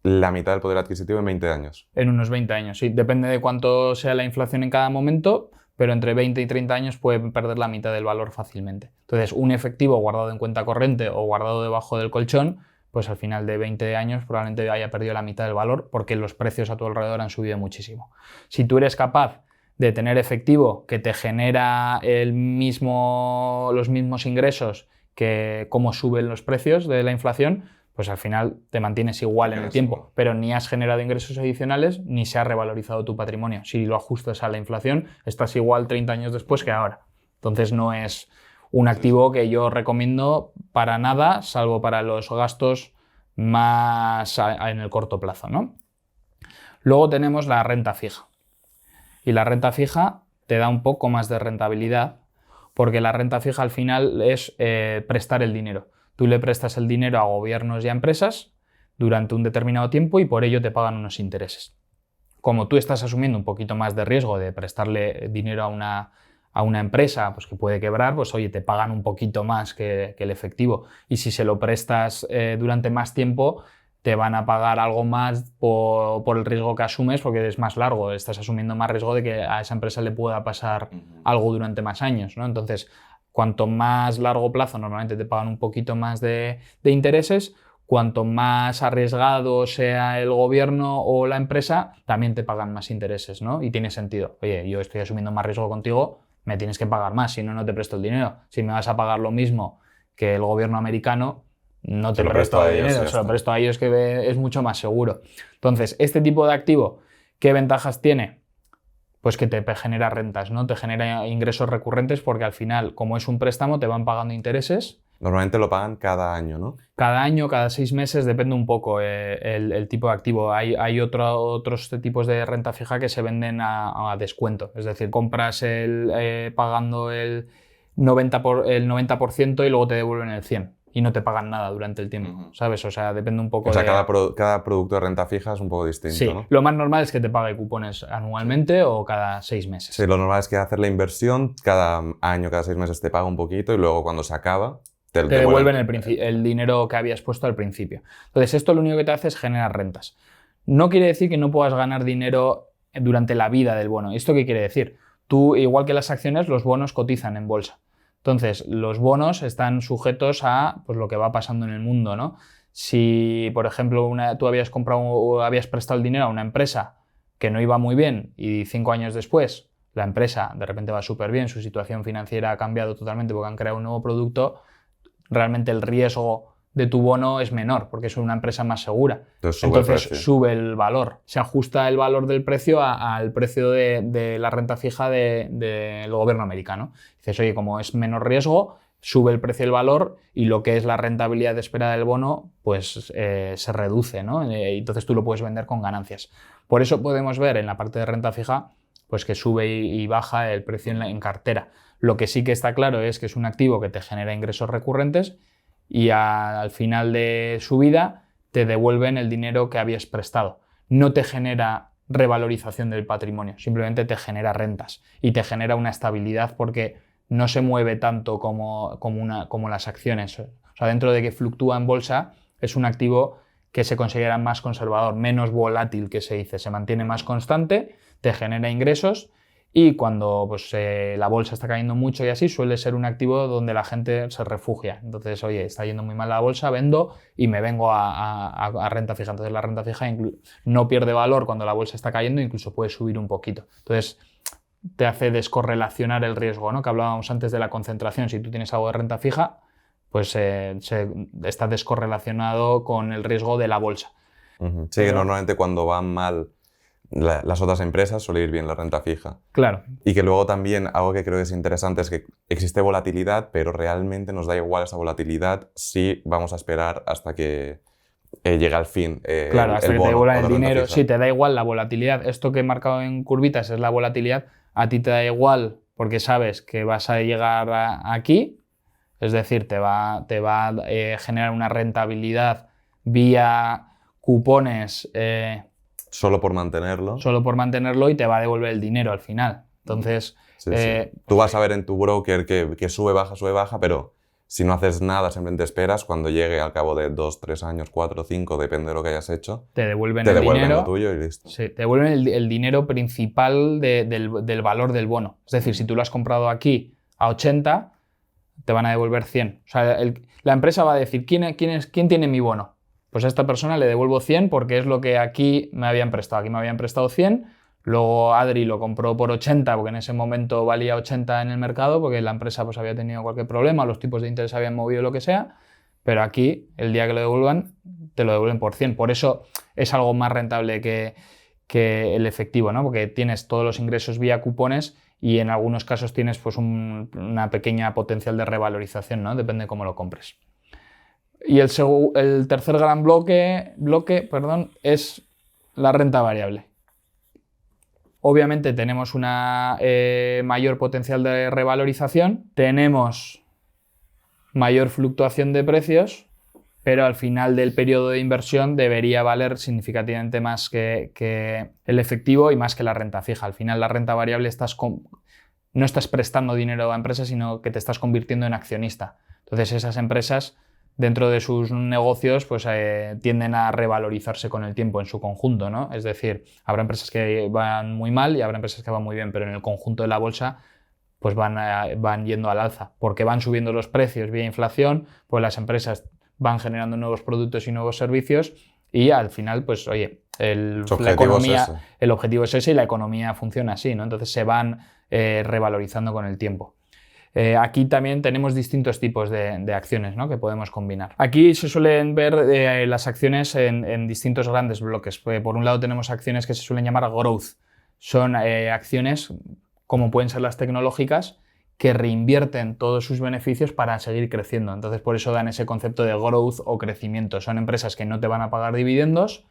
la mitad del poder adquisitivo en 20 años. En unos 20 años, sí. Depende de cuánto sea la inflación en cada momento, pero entre 20 y 30 años puede perder la mitad del valor fácilmente. Entonces, un efectivo guardado en cuenta corriente o guardado debajo del colchón, pues al final de 20 años probablemente haya perdido la mitad del valor porque los precios a tu alrededor han subido muchísimo. Si tú eres capaz de tener efectivo que te genera los mismos ingresos que cómo suben los precios de la inflación, pues al final te mantienes igual en el tiempo, pero ni has generado ingresos adicionales ni se ha revalorizado tu patrimonio. Si lo ajustas a la inflación, estás igual 30 años después que ahora. Entonces no es un activo que yo recomiendo para nada, salvo para los gastos más en el corto plazo, ¿no? Luego tenemos la renta fija. Y la renta fija te da un poco más de rentabilidad porque la renta fija al final es prestar el dinero. Tú le prestas el dinero a gobiernos y a empresas durante un determinado tiempo y por ello te pagan unos intereses. Como tú estás asumiendo un poquito más de riesgo de prestarle dinero a una empresa pues que puede quebrar, pues oye, te pagan un poquito más que el efectivo. Y si se lo prestas durante más tiempo, te van a pagar algo más por el riesgo que asumes porque es más largo, estás asumiendo más riesgo de que a esa empresa le pueda pasar algo durante más años, ¿no? Entonces, cuanto más largo plazo, normalmente te pagan un poquito más de intereses, cuanto más arriesgado sea el gobierno o la empresa, también te pagan más intereses, ¿no? Y tiene sentido. Oye, yo estoy asumiendo más riesgo contigo, me tienes que pagar más, si no, no te presto el dinero. Si me vas a pagar lo mismo que el gobierno americano, no te presto el dinero, se lo presto a ellos que es mucho más seguro. Entonces, este tipo de activo, ¿qué ventajas tiene? Pues que te genera rentas, ¿no? Te genera ingresos recurrentes porque al final, como es un préstamo, te van pagando intereses. Normalmente lo pagan cada año, ¿no? Cada año, cada 6 meses, depende un poco el tipo de activo. Hay otros tipos de renta fija que se venden a descuento. Es decir, compras pagando el 90% y luego te devuelven el 100%. Y no te pagan nada durante el tiempo, ¿sabes? O sea, depende un poco de... cada producto de renta fija es un poco distinto, sí, ¿no? Lo más normal es que te pague cupones anualmente o cada 6 meses. Sí, lo normal es que hacer la inversión cada año, cada 6 meses te paga un poquito y luego cuando se acaba te devuelven el dinero que habías puesto al principio. Entonces, esto lo único que te hace es generar rentas. No quiere decir que no puedas ganar dinero durante la vida del bono. ¿Esto qué quiere decir? Tú, igual que las acciones, los bonos cotizan en bolsa. Entonces, los bonos están sujetos a pues, lo que va pasando en el mundo, ¿no? Si, por ejemplo, tú habías prestado el dinero a una empresa que no iba muy bien y 5 años después la empresa de repente va súper bien, su situación financiera ha cambiado totalmente porque han creado un nuevo producto, realmente el riesgo de tu bono es menor porque es una empresa más segura. Entonces sube el valor. Se ajusta el valor del precio al precio de la renta fija del gobierno americano. Dices, oye, como es menor riesgo, sube el precio del valor y lo que es la rentabilidad esperada del bono pues se reduce, ¿no? Entonces tú lo puedes vender con ganancias. Por eso podemos ver en la parte de renta fija pues que sube y baja el precio en cartera. Lo que sí que está claro es que es un activo que te genera ingresos recurrentes y al final de su vida te devuelven el dinero que habías prestado. No te genera revalorización del patrimonio, simplemente te genera rentas y te genera una estabilidad porque no se mueve tanto como las acciones. O sea, dentro de que fluctúa en bolsa, es un activo que se considera más conservador, menos volátil, que se dice, se mantiene más constante, te genera ingresos y cuando pues, la bolsa está cayendo mucho y así, suele ser un activo donde la gente se refugia. Entonces, oye, está yendo muy mal la bolsa, vendo y me vengo a renta fija. Entonces, la renta fija no pierde valor cuando la bolsa está cayendo, incluso puede subir un poquito. Entonces, te hace descorrelacionar el riesgo, ¿no? Que hablábamos antes de la concentración. Si tú tienes algo de renta fija, pues está descorrelacionado con el riesgo de la bolsa. Sí, que normalmente cuando van mal las otras empresas suele ir bien la renta fija. Claro. Y que luego también algo que creo que es interesante es que existe volatilidad, pero realmente nos da igual esa volatilidad si vamos a esperar hasta que llegue al fin claro, hasta el que bono, te devuelvan el renta dinero. fija. Sí, te da igual la volatilidad. Esto que he marcado en curvitas es la volatilidad. A ti te da igual porque sabes que vas a llegar aquí. Es decir, te va a generar una rentabilidad vía cupones Solo por mantenerlo. Y te va a devolver el dinero al final. Entonces, sí. Tú vas a ver en tu broker que sube, baja, pero si no haces nada, simplemente esperas, cuando llegue al cabo de 2, 3 años, 4, 5, depende de lo que hayas hecho, te devuelven el dinero, lo tuyo y listo. Sí, te devuelven el dinero principal del valor del bono. Es decir, si tú lo has comprado aquí a 80, te van a devolver 100. O sea, la empresa va a decir, ¿quién tiene mi bono? Pues a esta persona le devuelvo 100 porque es lo que aquí me habían prestado. Aquí me habían prestado 100, luego Adri lo compró por 80 porque en ese momento valía 80 en el mercado porque la empresa pues había tenido cualquier problema, los tipos de interés habían movido, lo que sea, pero aquí el día que lo devuelvan te lo devuelven por 100. Por eso es algo más rentable que el efectivo, ¿no? Porque tienes todos los ingresos vía cupones y en algunos casos tienes pues una pequeña potencial de revalorización, ¿no? Depende de cómo lo compres. Y el tercer gran bloque, es la renta variable. Obviamente tenemos una mayor potencial de revalorización, tenemos mayor fluctuación de precios, pero al final del periodo de inversión debería valer significativamente más que el efectivo y más que la renta fija. Al final la renta variable no estás prestando dinero a empresas, sino que te estás convirtiendo en accionista. Entonces esas empresas dentro de sus negocios pues, tienden a revalorizarse con el tiempo en su conjunto, ¿no? Es decir, habrá empresas que van muy mal y habrá empresas que van muy bien, pero en el conjunto de la bolsa pues van yendo al alza, porque van subiendo los precios vía inflación, pues las empresas van generando nuevos productos y nuevos servicios y al final, pues oye, el objetivo es ese y la economía funciona así, ¿no? Entonces se van revalorizando con el tiempo. Aquí también tenemos distintos tipos de acciones, ¿no? Que podemos combinar. Aquí se suelen ver las acciones en distintos grandes bloques. Por un lado tenemos acciones que se suelen llamar growth. Son acciones como pueden ser las tecnológicas que reinvierten todos sus beneficios para seguir creciendo. Entonces por eso dan ese concepto de growth o crecimiento. Son empresas que no te van a pagar dividendos,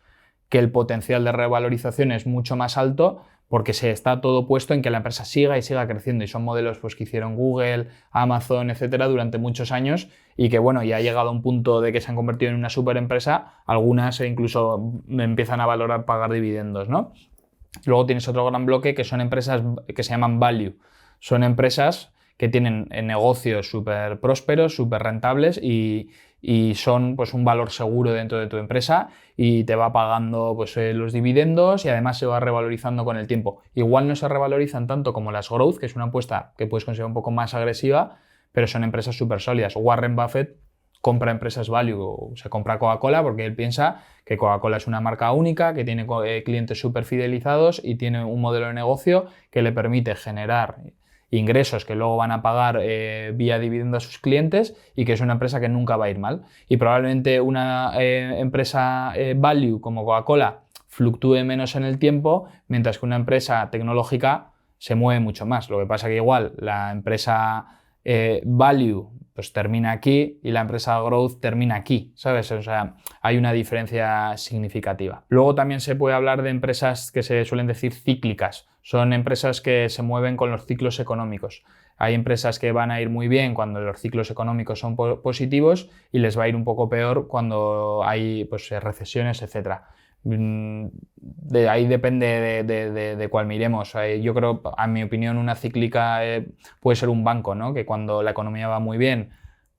que el potencial de revalorización es mucho más alto porque se está todo puesto en que la empresa siga y siga creciendo y son modelos pues, que hicieron Google, Amazon, etcétera, durante muchos años y que bueno, ya ha llegado a un punto de que se han convertido en una superempresa, algunas incluso empiezan a valorar pagar dividendos, ¿no? Luego tienes otro gran bloque que son empresas que se llaman value. Son empresas que tienen negocios súper prósperos, súper rentables y son pues, un valor seguro dentro de tu empresa y te va pagando pues, los dividendos y además se va revalorizando con el tiempo. Igual no se revalorizan tanto como las growth, que es una apuesta que puedes considerar un poco más agresiva, pero son empresas súper sólidas. Warren Buffett compra empresas value, se compra Coca-Cola porque él piensa que Coca-Cola es una marca única, que tiene clientes súper fidelizados y tiene un modelo de negocio que le permite generar ingresos que luego van a pagar vía dividendo a sus clientes y que es una empresa que nunca va a ir mal. Y probablemente una empresa value como Coca-Cola fluctúe menos en el tiempo, mientras que una empresa tecnológica se mueve mucho más. Lo que pasa que igual la empresa value pues termina aquí y la empresa growth termina aquí, ¿sabes? O sea, hay una diferencia significativa. Luego también se puede hablar de empresas que se suelen decir cíclicas. Son empresas que se mueven con los ciclos económicos. Hay empresas que van a ir muy bien cuando los ciclos económicos son positivos y les va a ir un poco peor cuando hay pues, recesiones, etc. De ahí depende de cuál miremos. Yo creo, a mi opinión, una cíclica puede ser un banco, ¿no? Que cuando la economía va muy bien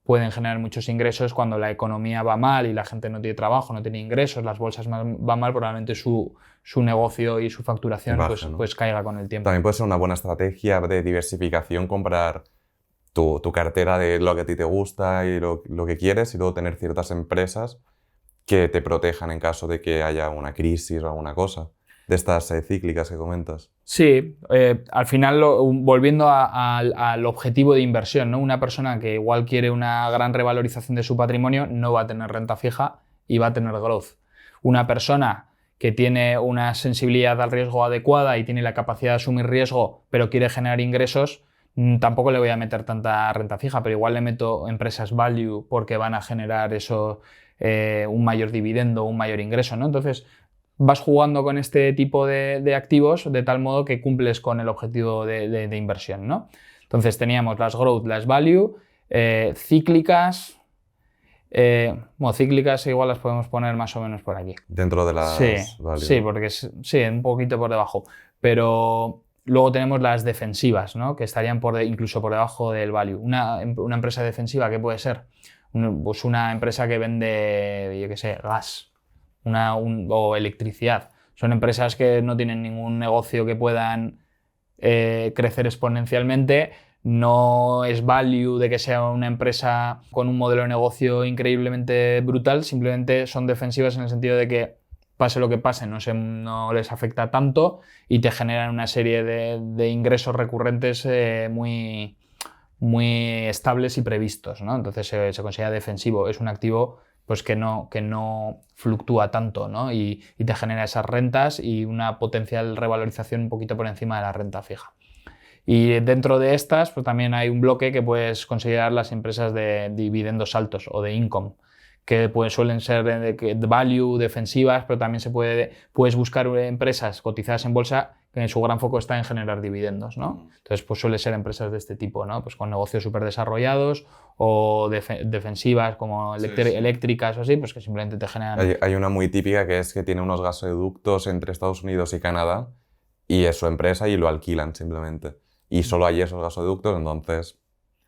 pueden generar muchos ingresos, cuando la economía va mal y la gente no tiene trabajo, no tiene ingresos, las bolsas van mal, probablemente su negocio y su facturación baja, ¿no? pues caiga con el tiempo. También puede ser una buena estrategia de diversificación comprar tu cartera de lo que a ti te gusta y lo que quieres y luego tener ciertas empresas que te protejan en caso de que haya una crisis o alguna cosa, de estas cíclicas que comentas. Sí, al final, volviendo al objetivo de inversión, ¿no? Una persona que igual quiere una gran revalorización de su patrimonio no va a tener renta fija y va a tener growth. Una persona que tiene una sensibilidad al riesgo adecuada y tiene la capacidad de asumir riesgo, pero quiere generar ingresos, tampoco le voy a meter tanta renta fija, pero igual le meto empresas value porque van a generar eso, un mayor dividendo, un mayor ingreso, ¿no? Entonces, vas jugando con este tipo de activos de tal modo que cumples con el objetivo de inversión, ¿no? Entonces teníamos las growth, las value, cíclicas. Bueno, cíclicas igual las podemos poner más o menos por aquí. Dentro de las value. Sí, porque sí, un poquito por debajo. Pero luego tenemos las defensivas, ¿no? Que estarían incluso por debajo del value. Una empresa defensiva, ¿qué puede ser? Pues una empresa que vende, yo qué sé, gas o electricidad. Son empresas que no tienen ningún negocio que puedan crecer exponencialmente. No es value de que sea una empresa con un modelo de negocio increíblemente brutal, simplemente son defensivas en el sentido de que pase lo que pase, no les afecta tanto y te generan una serie de ingresos recurrentes muy estables y previstos, ¿no? Entonces se considera defensivo. Es un activo pues, que no fluctúa tanto, ¿no? Y te genera esas rentas y una potencial revalorización un poquito por encima de la renta fija. Y dentro de estas pues, también hay un bloque que puedes considerar las empresas de dividendos altos o de income, que suelen ser de value, defensivas, pero también puedes buscar empresas cotizadas en bolsa que su gran foco está en generar dividendos, ¿no? Entonces, pues suele ser empresas de este tipo, ¿no? Pues con negocios súper desarrollados o defensivas como eléctricas o así, pues que simplemente te generan... Hay una muy típica que es que tiene unos gasoductos entre Estados Unidos y Canadá y es su empresa y lo alquilan simplemente. Y solo hay esos gasoductos, entonces,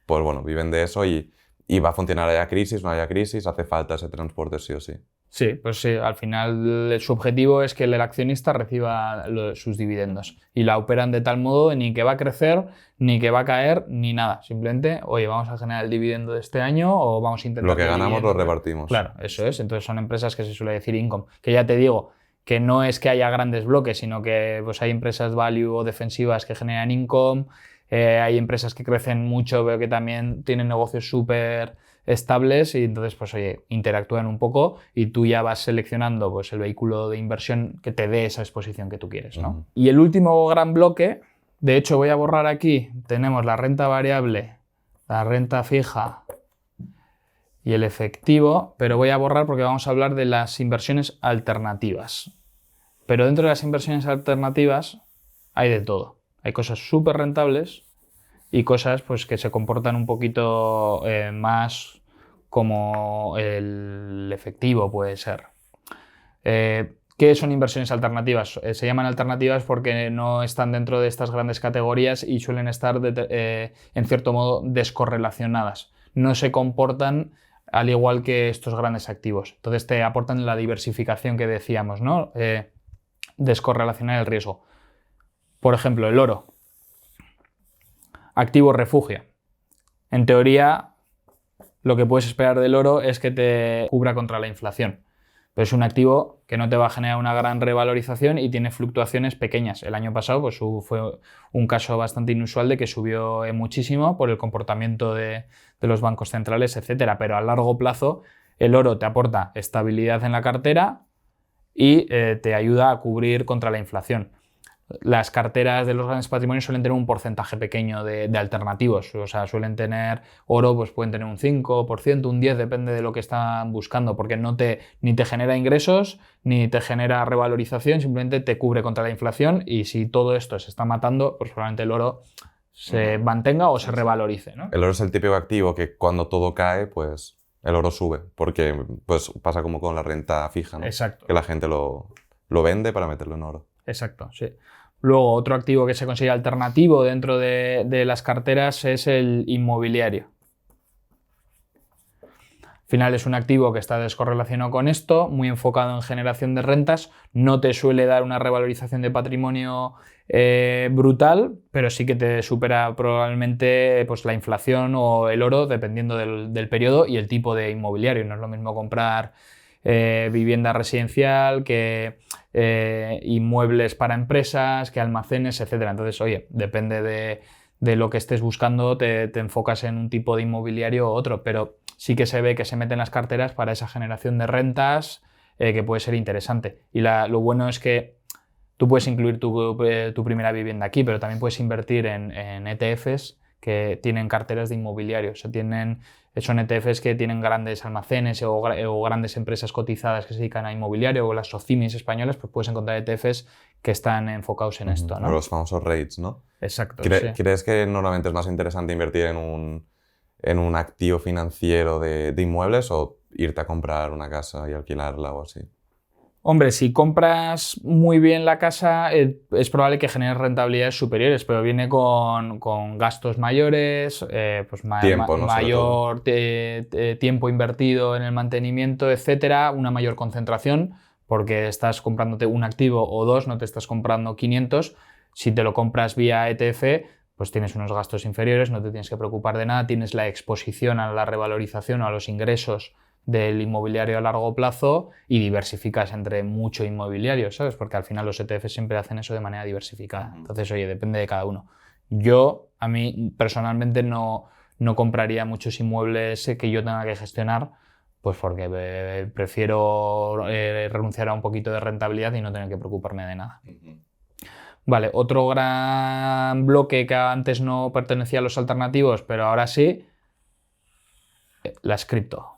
pues bueno, viven de eso y va a funcionar, haya crisis, no haya crisis, hace falta ese transporte sí o sí. Sí, pues sí, al final su objetivo es que el accionista reciba sus dividendos y la operan de tal modo ni que va a crecer, ni que va a caer, ni nada. Simplemente, oye, vamos a generar el dividendo de este año o vamos a intentar... Lo que ganamos lo repartimos. Claro, eso es. Entonces son empresas que se suele decir income, que ya te digo que no es que haya grandes bloques, sino que pues, hay empresas value o defensivas que generan income, hay empresas que crecen mucho, pero que también tienen negocios súper estables y entonces, pues oye, interactúan un poco y tú ya vas seleccionando pues, el vehículo de inversión que te dé esa exposición que tú quieres, ¿no? Y el último gran bloque, de hecho voy a borrar aquí, tenemos la renta variable, la renta fija y el efectivo, pero voy a borrar porque vamos a hablar de las inversiones alternativas. Pero dentro de las inversiones alternativas hay de todo. Hay cosas súper rentables y cosas pues, que se comportan un poquito más como el efectivo puede ser. ¿Qué son inversiones alternativas? Se llaman alternativas porque no están dentro de estas grandes categorías y suelen estar en cierto modo descorrelacionadas. No se comportan al igual que estos grandes activos. Entonces te aportan la diversificación que decíamos, ¿no? Descorrelacionar el riesgo. Por ejemplo, el oro. Activo refugio. En teoría, lo que puedes esperar del oro es que te cubra contra la inflación. Pero es un activo que no te va a generar una gran revalorización y tiene fluctuaciones pequeñas. El año pasado pues, fue un caso bastante inusual de que subió muchísimo por el comportamiento de los bancos centrales, etc. Pero a largo plazo el oro te aporta estabilidad en la cartera y te ayuda a cubrir contra la inflación. las carteras de los grandes patrimonios suelen tener un porcentaje pequeño de alternativos. O sea, suelen tener oro, pues pueden tener un 5%, un 10%, depende de lo que están buscando, porque ni te genera ingresos, ni te genera revalorización, simplemente te cubre contra la inflación, y si todo esto se está matando, pues probablemente el oro se mantenga o se revalorice, ¿no? El oro es el típico activo que cuando todo cae, pues el oro sube, porque pues pasa como con la renta fija, ¿no? Exacto. Que la gente lo vende para meterlo en oro. Exacto, sí. Luego, otro activo que se consigue alternativo dentro de las carteras es el inmobiliario. Al final es un activo que está descorrelacionado con esto, muy enfocado en generación de rentas, no te suele dar una revalorización de patrimonio brutal, pero sí que te supera probablemente pues, la inflación o el oro, dependiendo del periodo y el tipo de inmobiliario. No es lo mismo comprar vivienda residencial que inmuebles para empresas, que almacenes, etc. Entonces, oye, depende de lo que estés buscando, te enfocas en un tipo de inmobiliario u otro, pero sí que se ve que se meten las carteras para esa generación de rentas que puede ser interesante. Y lo bueno es que tú puedes incluir tu primera vivienda aquí, pero también puedes invertir en ETFs que tienen carteras de inmobiliario. O sea, son ETFs que tienen grandes almacenes o grandes empresas cotizadas que se dedican a inmobiliario, o las SOCIMIs españolas, pues puedes encontrar ETFs que están enfocados en esto, ¿no? Los famosos REITs, ¿no? Exacto. Sí. ¿Crees que normalmente es más interesante invertir en un activo financiero de inmuebles o irte a comprar una casa y alquilarla o así? Hombre, si compras muy bien la casa, es probable que generes rentabilidades superiores, pero viene con gastos mayores, pues Tiempo, ¿no? mayor tiempo invertido en el mantenimiento, etcétera, una mayor concentración, porque estás comprándote un activo o dos, no te estás comprando 500. Si te lo compras vía ETF, pues tienes unos gastos inferiores, no te tienes que preocupar de nada, tienes la exposición a la revalorización o a los ingresos del inmobiliario a largo plazo y diversificas entre mucho inmobiliario, ¿sabes? Porque al final los ETFs siempre hacen eso de manera diversificada. Entonces, oye, depende de cada uno. A mí personalmente no compraría muchos inmuebles que yo tenga que gestionar, pues porque prefiero renunciar a un poquito de rentabilidad y no tener que preocuparme de nada. Vale, otro gran bloque que antes no pertenecía a los alternativos, pero ahora sí, las cripto.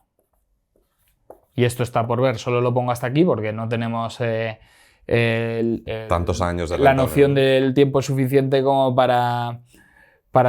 Y esto está por ver, solo lo pongo hasta aquí porque no tenemos tantos años de la noción del tiempo suficiente como para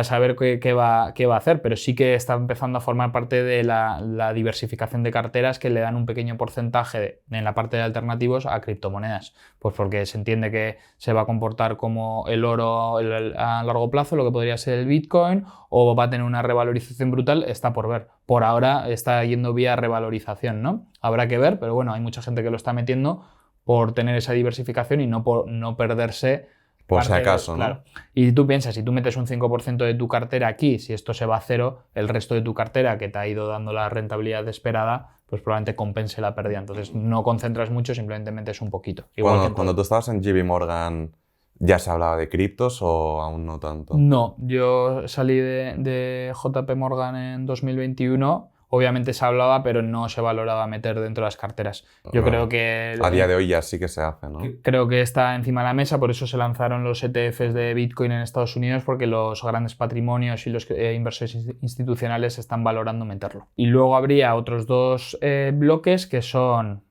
saber qué va a hacer, pero sí que está empezando a formar parte de la diversificación de carteras que le dan un pequeño porcentaje en la parte de alternativos a criptomonedas, pues porque se entiende que se va a comportar como el oro a largo plazo, lo que podría ser el Bitcoin, o va a tener una revalorización brutal, está por ver. Por ahora está yendo vía revalorización, ¿no? Habrá que ver, pero bueno, hay mucha gente que lo está metiendo por tener esa diversificación y no perderse. Por si acaso, ¿no? Claro. Y tú piensas, si tú metes un 5% de tu cartera aquí, si esto se va a cero, el resto de tu cartera que te ha ido dando la rentabilidad esperada, pues probablemente compense la pérdida. Entonces no concentras mucho, simplemente metes un poquito. Cuando tú estabas en JP Morgan, ¿ya se hablaba de criptos o aún no tanto? No, yo salí de JP Morgan en 2021. Obviamente se hablaba, pero no se valoraba meter dentro de las carteras. Yo creo que... A día de hoy ya sí que se hace, ¿no? Creo que está encima de la mesa, por eso se lanzaron los ETFs de Bitcoin en Estados Unidos, porque los grandes patrimonios y los inversores institucionales están valorando meterlo. Y luego habría otros dos bloques que son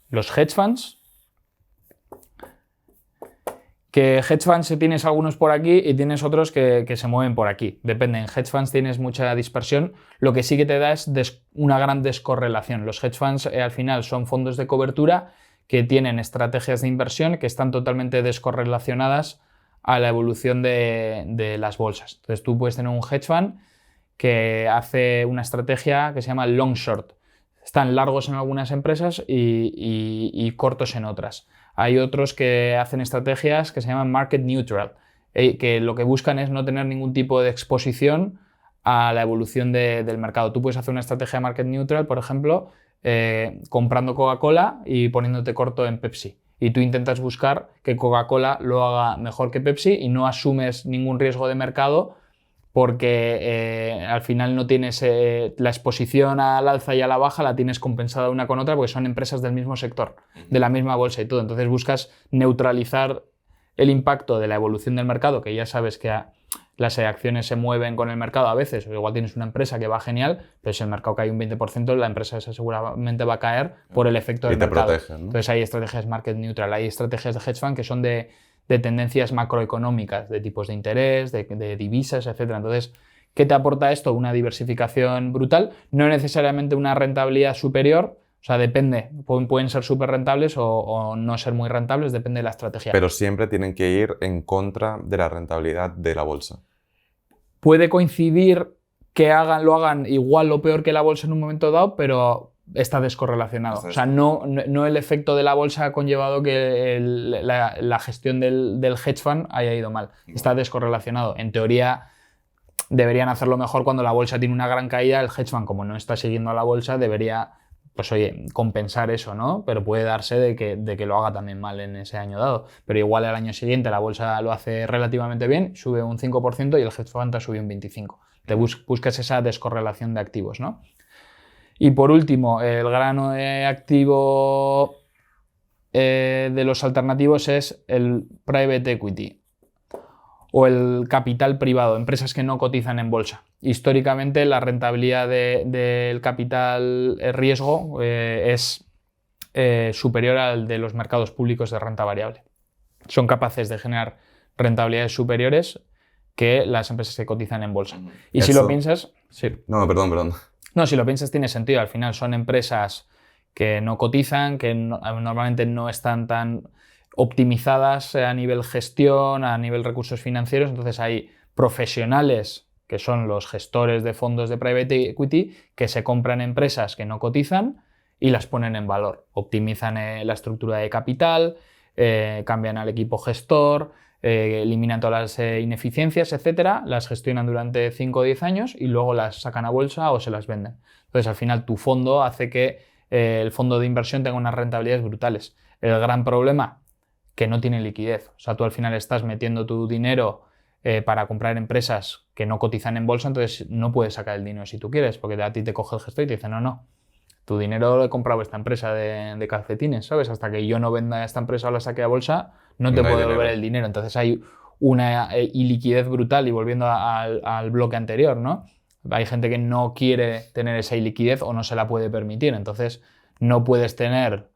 los hedge funds. Que hedge funds tienes algunos por aquí y tienes otros que se mueven por aquí. Depende, en hedge funds tienes mucha dispersión. Lo que sí que te da es una gran descorrelación. Los hedge funds al final son fondos de cobertura que tienen estrategias de inversión que están totalmente descorrelacionadas a la evolución de las bolsas. Entonces tú puedes tener un hedge fund que hace una estrategia que se llama long short. Están largos en algunas empresas y cortos en otras. Hay otros que hacen estrategias que se llaman market neutral, que lo que buscan es no tener ningún tipo de exposición a la evolución del mercado. Tú puedes hacer una estrategia market neutral, por ejemplo, comprando Coca-Cola y poniéndote corto en Pepsi. Y tú intentas buscar que Coca-Cola lo haga mejor que Pepsi y no asumes ningún riesgo de mercado porque al final no tienes la exposición al alza y a la baja, la tienes compensada una con otra porque son empresas del mismo sector, de la misma bolsa y todo. Entonces buscas neutralizar el impacto de la evolución del mercado, que ya sabes que las acciones se mueven con el mercado a veces, o igual tienes una empresa que va genial, pero si el mercado cae un 20%, la empresa esa seguramente va a caer por el efecto del mercado. Protegen, ¿no? Entonces hay estrategias market neutral, hay estrategias de hedge fund que son de tendencias macroeconómicas, de tipos de interés, de divisas, etc. Entonces, ¿qué te aporta esto? Una diversificación brutal, no necesariamente una rentabilidad superior. O sea, depende, pueden ser súper rentables o no ser muy rentables, depende de la estrategia. Pero siempre tienen que ir en contra de la rentabilidad de la bolsa. Puede coincidir que lo hagan igual o peor que la bolsa en un momento dado, pero está descorrelacionado. O sea, no el efecto de la bolsa ha conllevado que la gestión del hedge fund haya ido mal. Está descorrelacionado. En teoría, deberían hacerlo mejor cuando la bolsa tiene una gran caída. El hedge fund, como no está siguiendo a la bolsa, debería... pues oye, compensar eso, ¿no? Pero puede darse de que lo haga también mal en ese año dado. Pero igual el año siguiente la bolsa lo hace relativamente bien, sube un 5% y el hedge fund te sube un 25%. Te buscas esa descorrelación de activos, ¿no? Y por último, el gran activo de los alternativos es el private equity o el capital privado, empresas que no cotizan en bolsa. Históricamente la rentabilidad del capital riesgo es superior al de los mercados públicos de renta variable. Son capaces de generar rentabilidades superiores que las empresas que cotizan en bolsa. Y si lo piensas... Sí. No, perdón. No, si lo piensas tiene sentido. Al final son empresas que no cotizan, que normalmente no están tan optimizadas a nivel gestión, a nivel recursos financieros. Entonces hay profesionales que son los gestores de fondos de private equity que se compran empresas que no cotizan y las ponen en valor. Optimizan la estructura de capital, cambian al equipo gestor, eliminan todas las ineficiencias, etcétera, las gestionan durante 5 o 10 años y luego las sacan a bolsa o se las venden. Entonces, al final, tu fondo hace que el fondo de inversión tenga unas rentabilidades brutales. El gran problema, que no tiene liquidez. O sea, tú al final estás metiendo tu dinero para comprar empresas que no cotizan en bolsa, entonces no puedes sacar el dinero si tú quieres, porque a ti te coge el gestor y te dice, no, tu dinero lo he comprado esta empresa de calcetines, ¿sabes? Hasta que yo no venda esta empresa o la saque a bolsa, no te puedo devolver el dinero. Entonces hay una iliquidez brutal y volviendo al bloque anterior, ¿no? Hay gente que no quiere tener esa iliquidez o no se la puede permitir. Entonces no puedes tener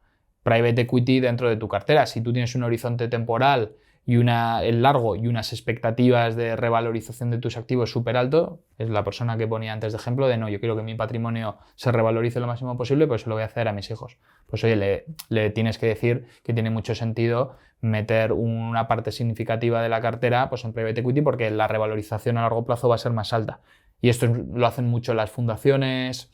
private equity dentro de tu cartera. Si tú tienes un horizonte temporal y el largo y unas expectativas de revalorización de tus activos súper alto, es la persona que ponía antes de ejemplo de no, yo quiero que mi patrimonio se revalorice lo máximo posible, pues se lo voy a hacer a mis hijos. Pues oye, le tienes que decir que tiene mucho sentido meter una parte significativa de la cartera pues en private equity porque la revalorización a largo plazo va a ser más alta. Y esto lo hacen mucho las fundaciones,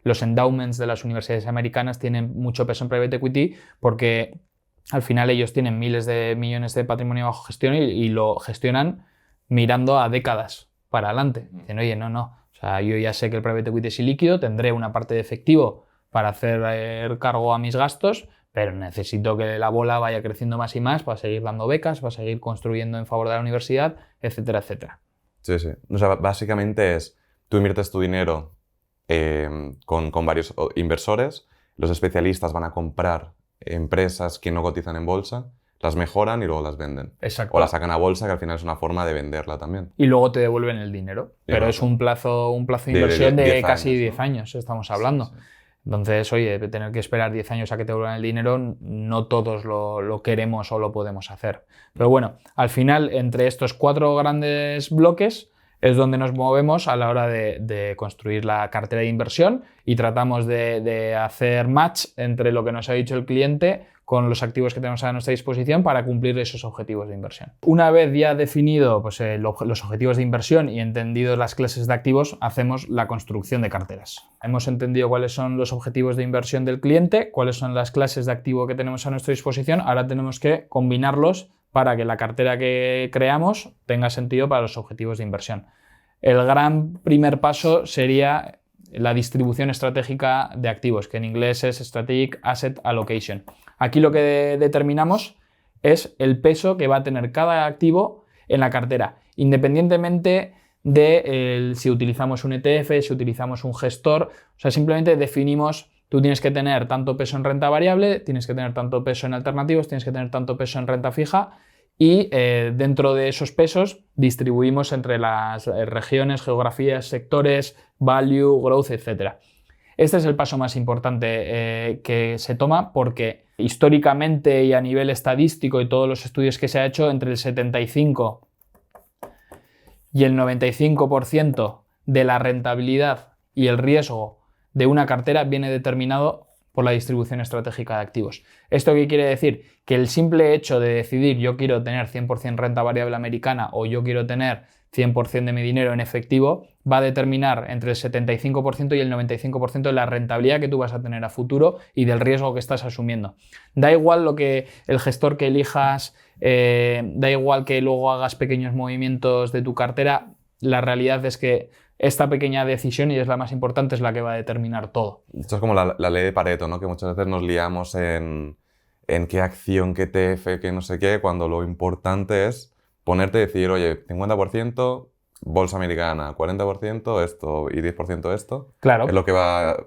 los endowments de las universidades americanas tienen mucho peso en private equity porque al final ellos tienen miles de millones de patrimonio bajo gestión y lo gestionan mirando a décadas para adelante. Dicen, oye, no. O sea, yo ya sé que el private equity es ilíquido, tendré una parte de efectivo para hacer cargo a mis gastos, pero necesito que la bola vaya creciendo más y más para seguir dando becas, para seguir construyendo en favor de la universidad, etcétera, etcétera. Sí. O sea, básicamente es, tú inviertes tu dinero con varios inversores, los especialistas van a comprar empresas que no cotizan en bolsa, las mejoran y luego las venden. Exacto. O las sacan a bolsa, que al final es una forma de venderla también. Y luego te devuelven el dinero. Pero es un plazo de inversión de 10 casi años, 10 ¿no? años, estamos hablando. Sí. Entonces, oye, tener que esperar 10 años a que te devuelvan el dinero, no todos lo queremos o lo podemos hacer. Pero bueno, al final, entre estos 4 grandes bloques, es donde nos movemos a la hora de construir la cartera de inversión y tratamos de hacer match entre lo que nos ha dicho el cliente con los activos que tenemos a nuestra disposición para cumplir esos objetivos de inversión. Una vez ya definido pues, los objetivos de inversión y entendido las clases de activos, hacemos la construcción de carteras. Hemos entendido cuáles son los objetivos de inversión del cliente, cuáles son las clases de activo que tenemos a nuestra disposición, ahora tenemos que combinarlos para que la cartera que creamos tenga sentido para los objetivos de inversión. El gran primer paso sería la distribución estratégica de activos, que en inglés es Strategic Asset Allocation. Aquí lo que determinamos es el peso que va a tener cada activo en la cartera, independientemente de si utilizamos un ETF, si utilizamos un gestor. O sea, simplemente definimos, tú tienes que tener tanto peso en renta variable, tienes que tener tanto peso en alternativos, tienes que tener tanto peso en renta fija y dentro de esos pesos distribuimos entre las regiones, geografías, sectores, value, growth, etc. Este es el paso más importante que se toma porque históricamente y a nivel estadístico y todos los estudios que se ha hecho, entre el 75 y el 95% de la rentabilidad y el riesgo de una cartera viene determinado por la distribución estratégica de activos. ¿Esto qué quiere decir? Que el simple hecho de decidir yo quiero tener 100% renta variable americana o yo quiero tener 100% de mi dinero en efectivo va a determinar entre el 75% y el 95% de la rentabilidad que tú vas a tener a futuro y del riesgo que estás asumiendo. Da igual lo que el gestor que elijas, da igual que luego hagas pequeños movimientos de tu cartera, la realidad es que esta pequeña decisión, y es la más importante, es la que va a determinar todo. Esto es como la ley de Pareto, ¿no? Que muchas veces nos liamos en qué acción, qué ETF, qué no sé qué, cuando lo importante es ponerte y decir, oye, 50% bolsa americana, 40% esto y 10% esto. Claro. Es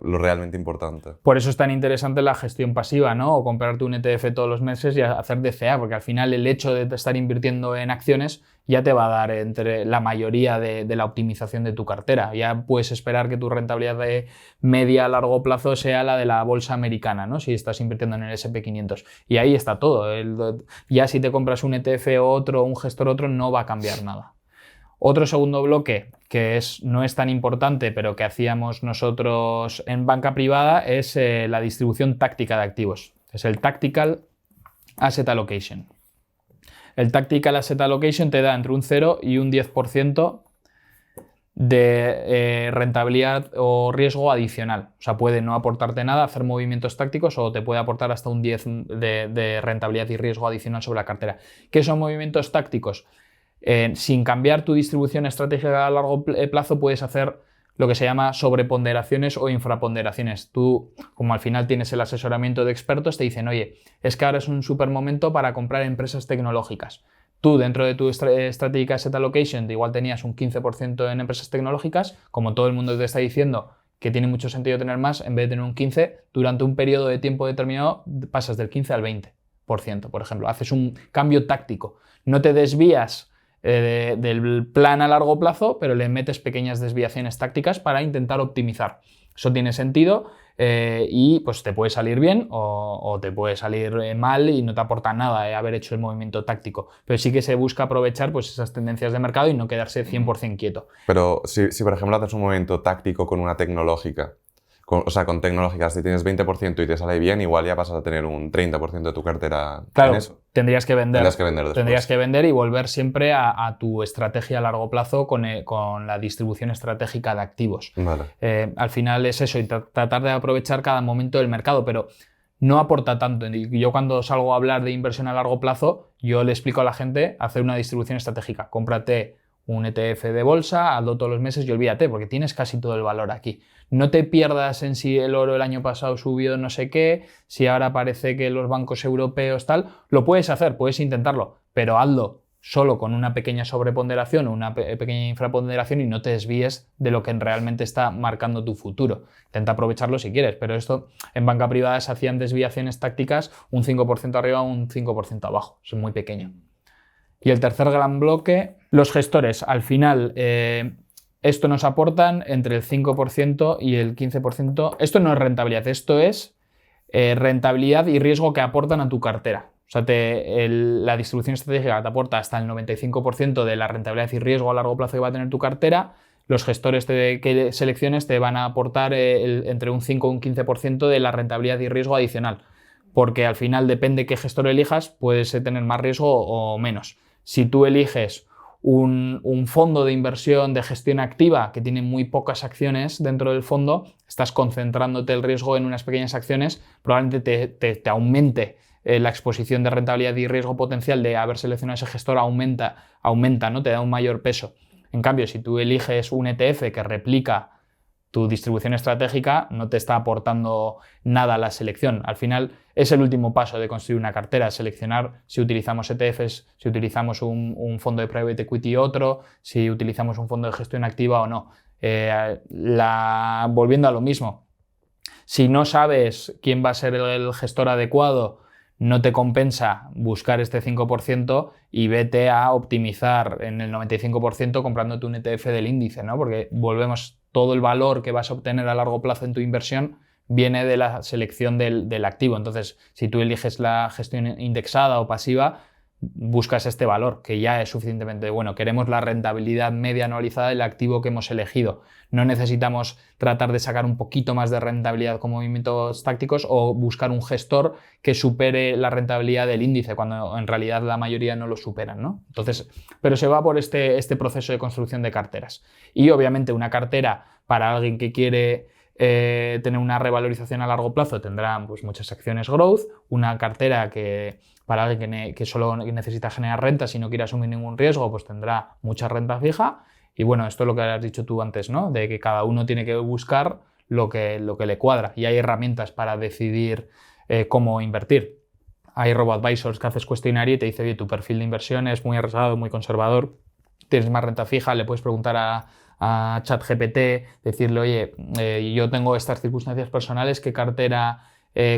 lo realmente importante. Por eso es tan interesante la gestión pasiva, ¿no? O comprarte un ETF todos los meses y hacer DCA, porque al final el hecho de estar invirtiendo en acciones ya te va a dar entre la mayoría de la optimización de tu cartera. Ya puedes esperar que tu rentabilidad de media a largo plazo sea la de la bolsa americana, ¿no? Si estás invirtiendo en el S&P 500. Y ahí está todo. Ya si te compras un ETF o otro, un gestor otro, no va a cambiar nada. Otro segundo bloque, que no es tan importante, pero que hacíamos nosotros en banca privada, es la distribución táctica de activos. Es el Tactical Asset Allocation. El Tactical Asset Allocation te da entre un 0 y un 10% de rentabilidad o riesgo adicional. O sea, puede no aportarte nada, hacer movimientos tácticos, o te puede aportar hasta un 10 de rentabilidad y riesgo adicional sobre la cartera. ¿Qué son movimientos tácticos? Sin cambiar tu distribución estratégica a largo plazo puedes hacer lo que se llama sobreponderaciones o infraponderaciones. Tú, como al final tienes el asesoramiento de expertos, te dicen, oye, es que ahora es un súper momento para comprar empresas tecnológicas. Tú, dentro de tu estratégica asset allocation, igual tenías un 15% en empresas tecnológicas, como todo el mundo te está diciendo que tiene mucho sentido tener más, en vez de tener un 15%, durante un periodo de tiempo determinado pasas del 15 al 20%, por ejemplo. Haces un cambio táctico. No te desvías del plan a largo plazo, pero le metes pequeñas desviaciones tácticas para intentar optimizar. Eso tiene sentido y pues te puede salir bien o te puede salir mal y no te aporta nada haber hecho el movimiento táctico. Pero sí que se busca aprovechar pues esas tendencias de mercado y no quedarse 100% quieto. Pero si por ejemplo haces un movimiento táctico con una tecnológica, con tecnológicas, si tienes 20% y te sale bien, igual ya pasas a tener un 30% de tu cartera claro, en eso. Tendrías que vender. Tendrías que vender y volver siempre a tu estrategia a largo plazo con la distribución estratégica de activos. Vale. Al final es eso, y tratar de aprovechar cada momento del mercado, pero no aporta tanto. Yo cuando salgo a hablar de inversión a largo plazo, yo le explico a la gente hacer una distribución estratégica. Cómprate un ETF de bolsa, hazlo todos los meses y olvídate, porque tienes casi todo el valor aquí. No te pierdas en si el oro el año pasado subió no sé qué, si ahora parece que los bancos europeos tal. Lo puedes hacer, puedes intentarlo, pero hazlo solo con una pequeña sobreponderación o una pequeña infraponderación y no te desvíes de lo que realmente está marcando tu futuro. Intenta aprovecharlo si quieres, pero esto en banca privada se hacían desviaciones tácticas un 5% arriba o un 5% abajo. Es muy pequeño. Y el tercer gran bloque, los gestores. Al final, esto nos aportan entre el 5% y el 15%. Esto no es rentabilidad, esto es rentabilidad y riesgo que aportan a tu cartera. O sea, la distribución estratégica te aporta hasta el 95% de la rentabilidad y riesgo a largo plazo que va a tener tu cartera. Los gestores que selecciones te van a aportar entre un 5 y un 15% de la rentabilidad y riesgo adicional. Porque al final depende qué gestor elijas, puedes tener más riesgo o menos. Si tú eliges un fondo de inversión de gestión activa que tiene muy pocas acciones dentro del fondo, estás concentrándote el riesgo en unas pequeñas acciones, probablemente te aumente la exposición de rentabilidad y riesgo potencial de haber seleccionado ese gestor, aumenta, ¿no? Te da un mayor peso. En cambio, si tú eliges un ETF que replica tu distribución estratégica, no te está aportando nada a la selección. Al final es el último paso de construir una cartera, seleccionar si utilizamos ETFs, si utilizamos un fondo de private equity otro, si utilizamos un fondo de gestión activa o no. Volviendo a lo mismo, si no sabes quién va a ser el gestor adecuado, no te compensa buscar este 5% y vete a optimizar en el 95% comprándote un ETF del índice, ¿no? Porque volvemos, todo el valor que vas a obtener a largo plazo en tu inversión viene de la selección del activo. Entonces, si tú eliges la gestión indexada o pasiva, buscas este valor, que ya es suficientemente bueno. Queremos la rentabilidad media anualizada del activo que hemos elegido. No necesitamos tratar de sacar un poquito más de rentabilidad con movimientos tácticos o buscar un gestor que supere la rentabilidad del índice, cuando en realidad la mayoría no lo superan, ¿no? Entonces, pero se va por este proceso de construcción de carteras. Y obviamente una cartera para alguien que quiere tener una revalorización a largo plazo tendrá pues, muchas acciones growth, una cartera que para alguien que solo necesita generar rentas y no quiere asumir ningún riesgo, pues tendrá mucha renta fija. Y bueno, esto es lo que has dicho tú antes, ¿no? De que cada uno tiene que buscar lo que le cuadra. Y hay herramientas para decidir cómo invertir. Hay robo-advisors que haces cuestionario y te dice, oye, tu perfil de inversión es muy arriesgado, muy conservador, tienes más renta fija, le puedes preguntar a ChatGPT, decirle, oye, yo tengo estas circunstancias personales, ¿qué cartera,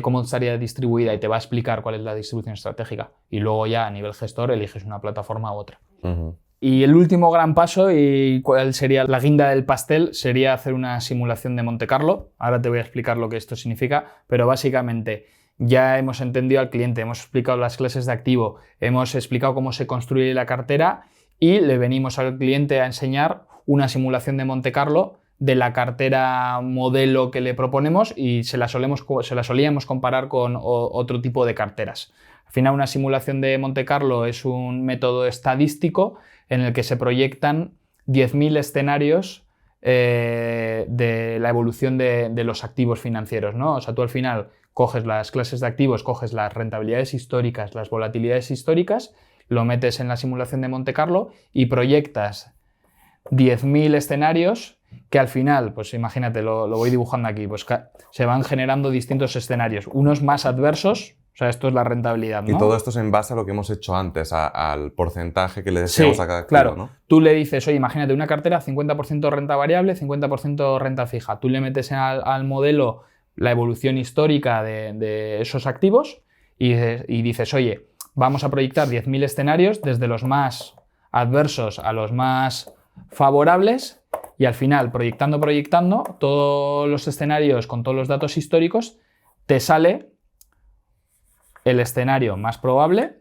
cómo estaría distribuida? Y te va a explicar cuál es la distribución estratégica. Y luego ya a nivel gestor eliges una plataforma u otra. Uh-huh. Y el último gran paso, y cuál sería la guinda del pastel, sería hacer una simulación de Monte Carlo. Ahora te voy a explicar lo que esto significa, pero básicamente ya hemos entendido al cliente, hemos explicado las clases de activo, hemos explicado cómo se construye la cartera y le venimos al cliente a enseñar una simulación de Monte Carlo de la cartera modelo que le proponemos y se la solíamos comparar con otro tipo de carteras. Al final, una simulación de Monte Carlo es un método estadístico en el que se proyectan 10.000 escenarios de la evolución de los activos financieros, ¿no? O sea, tú al final coges las clases de activos, coges las rentabilidades históricas, las volatilidades históricas, lo metes en la simulación de Monte Carlo y proyectas 10.000 escenarios que al final, pues imagínate, lo voy dibujando aquí, pues se van generando distintos escenarios, unos más adversos, o sea, esto es la rentabilidad, ¿no? Y todo esto es en base a lo que hemos hecho antes, al porcentaje que le deseamos a cada activo, claro, ¿no? Tú le dices, oye, imagínate una cartera 50% renta variable, 50% renta fija. Tú le metes al modelo la evolución histórica de esos activos y dices, oye, vamos a proyectar 10.000 escenarios desde los más adversos a los más favorables y al final, proyectando todos los escenarios con todos los datos históricos, te sale el escenario más probable,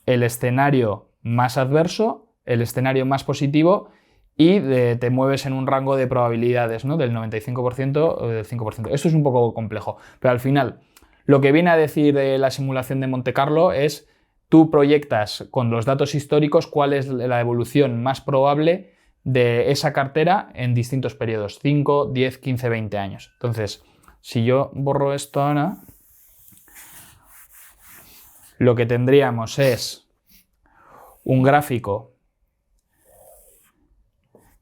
el escenario más adverso, el escenario más positivo y te mueves en un rango de probabilidades, ¿no? Del 95% o del 5%. Esto es un poco complejo, pero al final lo que viene a decir la simulación de Monte Carlo es tú proyectas con los datos históricos cuál es la evolución más probable de esa cartera en distintos periodos, 5, 10, 15, 20 años. Entonces, si yo borro esto ahora, lo que tendríamos es un gráfico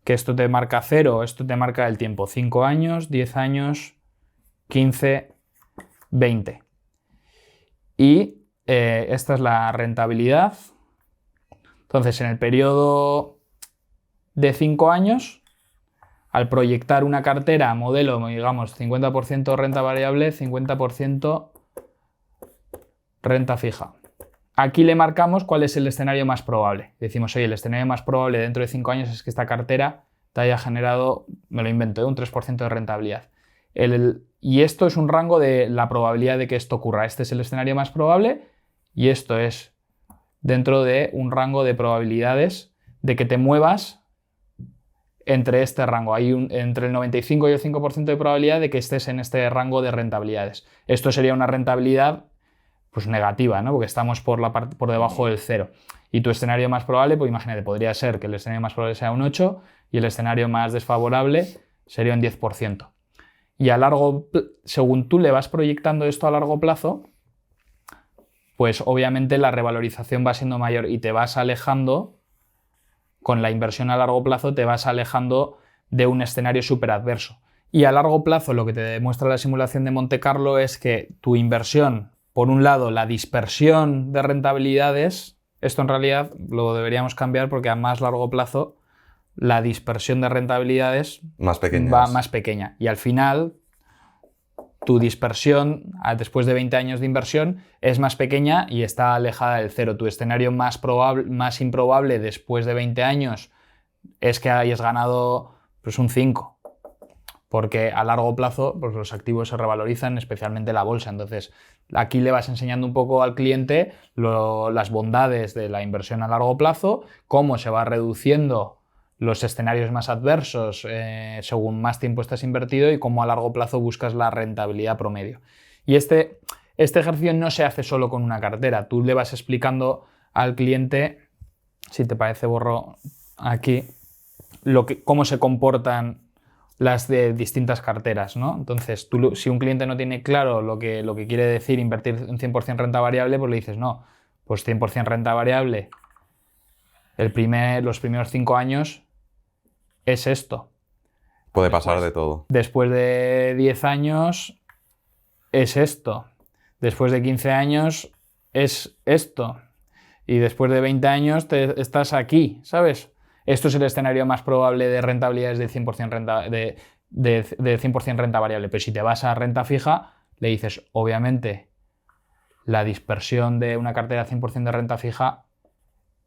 que esto te marca 0, esto te marca el tiempo, 5 años, 10 años, 15, 20. Y esta es la rentabilidad. Entonces, en el periodo de 5 años, al proyectar una cartera modelo, digamos, 50% renta variable, 50% renta fija. Aquí le marcamos cuál es el escenario más probable. Decimos, oye, el escenario más probable dentro de 5 años es que esta cartera te haya generado, me lo invento, un 3% de rentabilidad. Y esto es un rango de la probabilidad de que esto ocurra. Este es el escenario más probable y esto es dentro de un rango de probabilidades de que te muevas entre este rango. Hay entre el 95 y el 5% de probabilidad de que estés en este rango de rentabilidades. Esto sería una rentabilidad pues negativa, ¿no? Porque estamos por debajo del 0. Y tu escenario más probable, pues imagínate, podría ser que el escenario más probable sea un 8 y el escenario más desfavorable sería un 10%. Y según tú le vas proyectando esto a largo plazo, pues obviamente la revalorización va siendo mayor y te vas alejando, con la inversión a largo plazo, te vas alejando de un escenario súper adverso. Y a largo plazo lo que te demuestra la simulación de Monte Carlo es que tu inversión, por un lado, la dispersión de rentabilidades, esto en realidad lo deberíamos cambiar porque a más largo plazo la dispersión de rentabilidades va más pequeña. Y al final, tu dispersión después de 20 años de inversión es más pequeña y está alejada del cero. Tu escenario más improbable después de 20 años es que hayas ganado pues, un 5. Porque a largo plazo pues, los activos se revalorizan, especialmente la bolsa. Entonces, aquí le vas enseñando un poco al cliente las bondades de la inversión a largo plazo, cómo se va reduciendo los escenarios más adversos según más tiempo estás invertido y cómo a largo plazo buscas la rentabilidad promedio. Y este ejercicio no se hace solo con una cartera. Tú le vas explicando al cliente, si te parece borro aquí, cómo se comportan las de distintas carteras, ¿no? Entonces, si un cliente no tiene claro lo que quiere decir invertir en 100% renta variable, pues le dices, no, pues 100% renta variable, los primeros 5 años es esto. Puede pasar de todo. Después de 10 años es esto. Después de 15 años es esto. Y después de 20 años estás aquí, ¿sabes? Esto es el escenario más probable de rentabilidades de 100% de 100% renta variable. Pero si te vas a renta fija, le dices, obviamente, la dispersión de una cartera 100% de renta fija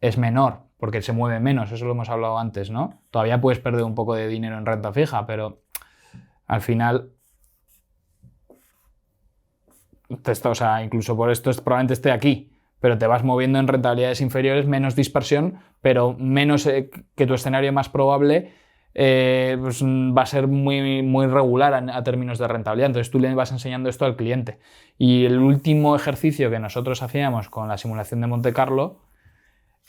es menor, porque se mueve menos, eso lo hemos hablado antes, ¿no? Todavía puedes perder un poco de dinero en renta fija, pero al final, incluso por esto probablemente esté aquí, pero te vas moviendo en rentabilidades inferiores, menos dispersión, pero menos que tu escenario más probable pues va a ser muy, muy regular a términos de rentabilidad. Entonces tú le vas enseñando esto al cliente. Y el último ejercicio que nosotros hacíamos con la simulación de Monte Carlo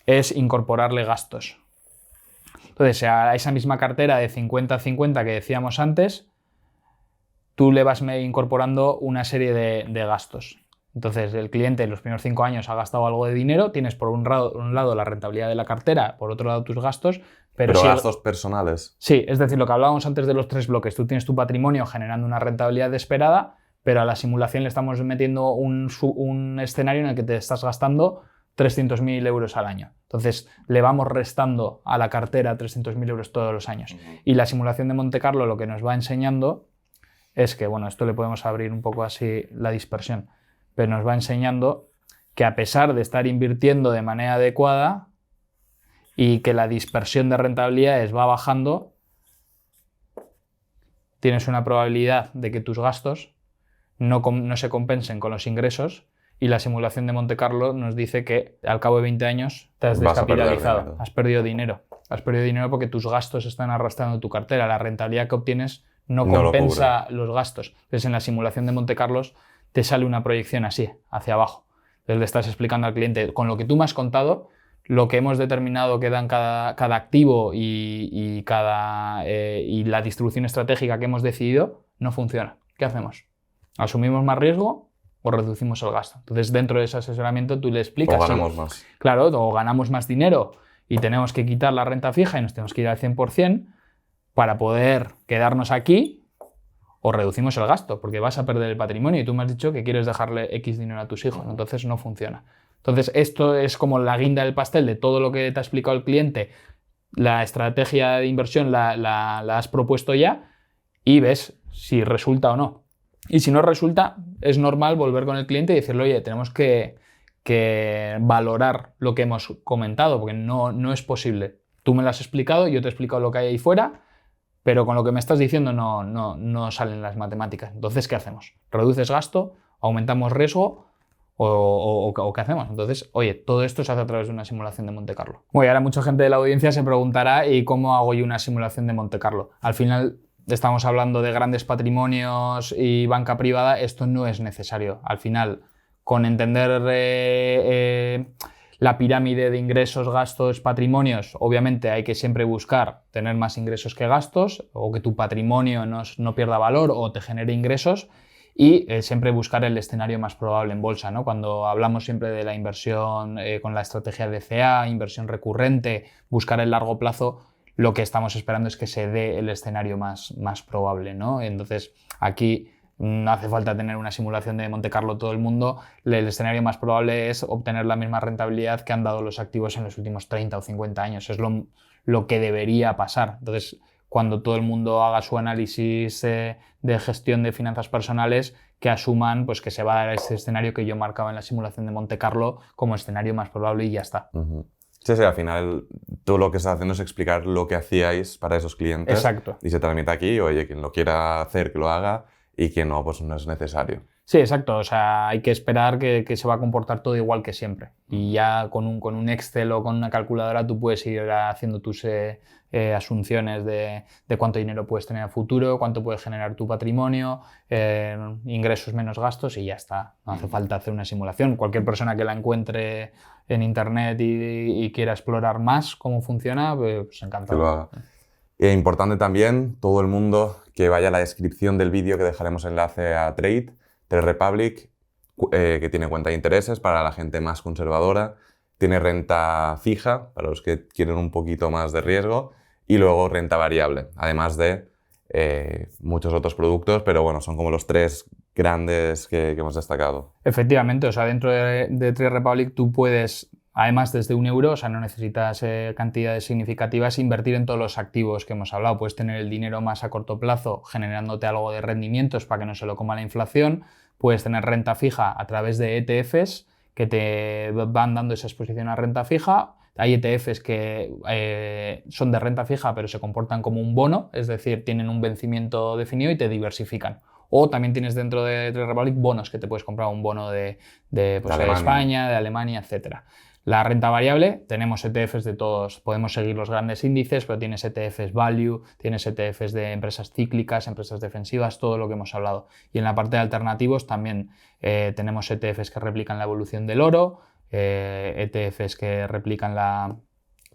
es incorporarle gastos. Entonces a esa misma cartera de 50-50 que decíamos antes, tú le vas incorporando una serie de gastos. Entonces el cliente en los primeros 5 años ha gastado algo de dinero, tienes por un lado la rentabilidad de la cartera, por otro lado tus gastos, pero gastos personales. Sí, es decir, lo que hablábamos antes de los 3 bloques, tú tienes tu patrimonio generando una rentabilidad esperada, pero a la simulación le estamos metiendo un escenario en el que te estás gastando 300.000 euros al año. Entonces le vamos restando a la cartera 300.000 euros todos los años. Y la simulación de Monte Carlo lo que nos va enseñando es que, bueno, esto le podemos abrir un poco así la dispersión, pero nos va enseñando que a pesar de estar invirtiendo de manera adecuada y que la dispersión de rentabilidades va bajando, tienes una probabilidad de que tus gastos no se compensen con los ingresos, y la simulación de Monte Carlo nos dice que al cabo de 20 años te has descapitalizado, has perdido dinero. Has perdido dinero porque tus gastos están arrastrando tu cartera, la rentabilidad que obtienes no compensa los gastos. Entonces en la simulación de Monte Carlo te sale una proyección así, hacia abajo. Entonces le estás explicando al cliente, con lo que tú me has contado, lo que hemos determinado que dan cada activo y la distribución estratégica que hemos decidido no funciona. ¿Qué hacemos? ¿Asumimos más riesgo o reducimos el gasto? Entonces dentro de ese asesoramiento tú le explicas... O ganamos más. Claro, o ganamos más dinero y tenemos que quitar la renta fija y nos tenemos que ir al 100% para poder quedarnos aquí, o reducimos el gasto, porque vas a perder el patrimonio y tú me has dicho que quieres dejarle X dinero a tus hijos, entonces no funciona. Entonces esto es como la guinda del pastel de todo lo que te ha explicado el cliente. La estrategia de inversión la has propuesto ya y ves si resulta o no. Y si no resulta, es normal volver con el cliente y decirle, oye, tenemos que valorar lo que hemos comentado, porque no es posible. Tú me lo has explicado, yo te he explicado lo que hay ahí fuera, pero con lo que me estás diciendo no salen las matemáticas. Entonces, ¿qué hacemos? ¿Reduces gasto? ¿Aumentamos riesgo? ¿O qué hacemos? Entonces, oye, todo esto se hace a través de una simulación de Monte Carlo. Bueno, y ahora mucha gente de la audiencia se preguntará, ¿y cómo hago yo una simulación de Monte Carlo? Al final estamos hablando de grandes patrimonios y banca privada, esto no es necesario. Al final, con entender la pirámide de ingresos, gastos, patrimonios, obviamente hay que siempre buscar tener más ingresos que gastos, o que tu patrimonio no pierda valor o te genere ingresos, y siempre buscar el escenario más probable en bolsa, ¿no? Cuando hablamos siempre de la inversión con la estrategia DCA, inversión recurrente, buscar el largo plazo, lo que estamos esperando es que se dé el escenario más probable, ¿no? Entonces, aquí no hace falta tener una simulación de Monte Carlo todo el mundo. El escenario más probable es obtener la misma rentabilidad que han dado los activos en los últimos 30 o 50 años. Es lo que debería pasar. Entonces, cuando todo el mundo haga su análisis de gestión de finanzas personales, que asuman pues, que se va a dar ese escenario que yo marcaba en la simulación de Monte Carlo como escenario más probable y ya está. Sí, al final tú lo que estás haciendo es explicar lo que hacíais para esos clientes. Exacto. Y se transmite aquí, oye, quien lo quiera hacer, que lo haga, y quien no, pues no es necesario. Sí, exacto. O sea, hay que esperar que se va a comportar todo igual que siempre. Y ya con un Excel o con una calculadora tú puedes ir haciendo tus asunciones de cuánto dinero puedes tener a futuro, cuánto puede generar tu patrimonio, ingresos menos gastos y ya está. No hace falta hacer una simulación. Cualquier persona que la encuentre en internet y quiera explorar más cómo funciona, pues encantado. Que lo haga. Importante también, todo el mundo que vaya a la descripción del vídeo, que dejaremos enlace a Trade Republic, que tiene cuenta de intereses para la gente más conservadora, tiene renta fija para los que quieren un poquito más de riesgo y luego renta variable, además de muchos otros productos, pero bueno, son como los 3 grandes que hemos destacado. Efectivamente, o sea, dentro de Trade Republic tú puedes, además desde €1, o sea, no necesitas cantidades significativas, invertir en todos los activos que hemos hablado. Puedes tener el dinero más a corto plazo generándote algo de rendimientos para que no se lo coma la inflación. Puedes tener renta fija a través de ETFs que te van dando esa exposición a renta fija. Hay ETFs que son de renta fija pero se comportan como un bono, es decir, tienen un vencimiento definido y te diversifican. O también tienes dentro de Trade Republic bonos que te puedes comprar un bono de España, de Alemania, etc. La renta variable, tenemos ETFs de todos, podemos seguir los grandes índices, pero tienes ETFs value, tienes ETFs de empresas cíclicas, empresas defensivas, todo lo que hemos hablado. Y en la parte de alternativos también tenemos ETFs que replican la evolución del oro, ETFs que replican la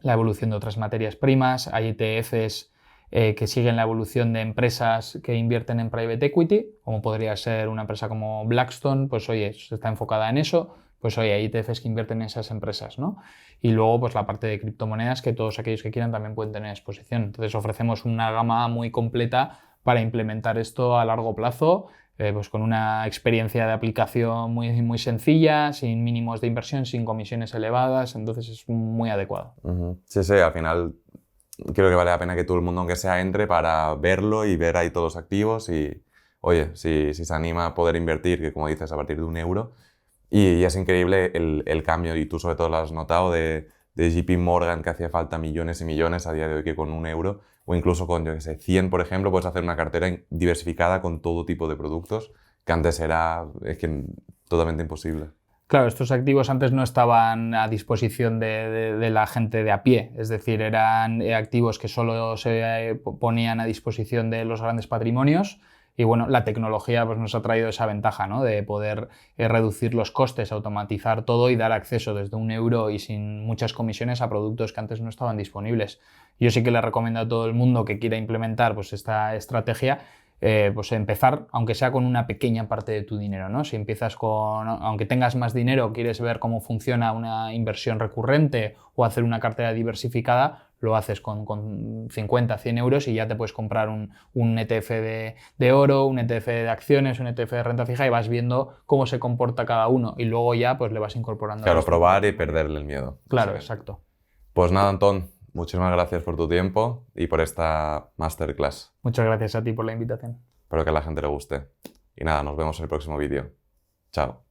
evolución de otras materias primas, hay ETFs que siguen la evolución de empresas que invierten en private equity, como podría ser una empresa como Blackstone, pues oye, está enfocada en eso. Pues oye, hay ETFs que invierten en esas empresas, ¿no? Y luego pues la parte de criptomonedas que todos aquellos que quieran también pueden tener exposición. Entonces ofrecemos una gama muy completa para implementar esto a largo plazo, pues con una experiencia de aplicación muy, muy sencilla, sin mínimos de inversión, sin comisiones elevadas, entonces es muy adecuado. Sí, al final creo que vale la pena que todo el mundo, aunque sea, entre para verlo y ver ahí todos los activos y, oye, si se anima a poder invertir, que como dices, a partir de €1, y es increíble el cambio, y tú sobre todo lo has notado, de JP Morgan, que hacía falta millones y millones a día de hoy, que con €1 o incluso con, yo que sé, 100, por ejemplo, puedes hacer una cartera diversificada con todo tipo de productos, que antes era totalmente imposible. Claro, estos activos antes no estaban a disposición de la gente de a pie, es decir, eran activos que solo se ponían a disposición de los grandes patrimonios. Y bueno, la tecnología pues, nos ha traído esa ventaja, ¿no? De poder reducir los costes, automatizar todo y dar acceso desde €1 y sin muchas comisiones a productos que antes no estaban disponibles. Yo sí que le recomiendo a todo el mundo que quiera implementar pues, esta estrategia, pues empezar, aunque sea con una pequeña parte de tu dinero, ¿no? Si empiezas aunque tengas más dinero, quieres ver cómo funciona una inversión recurrente o hacer una cartera diversificada, lo haces con 50, 100 euros y ya te puedes comprar un ETF de oro, un ETF de acciones, un ETF de renta fija y vas viendo cómo se comporta cada uno y luego ya pues le vas incorporando. Claro, probar y perderle el miedo. Claro, exacto. Pues nada, Antón, muchísimas gracias por tu tiempo y por esta masterclass. Muchas gracias a ti por la invitación. Espero que a la gente le guste. Y nada, nos vemos en el próximo vídeo. Chao.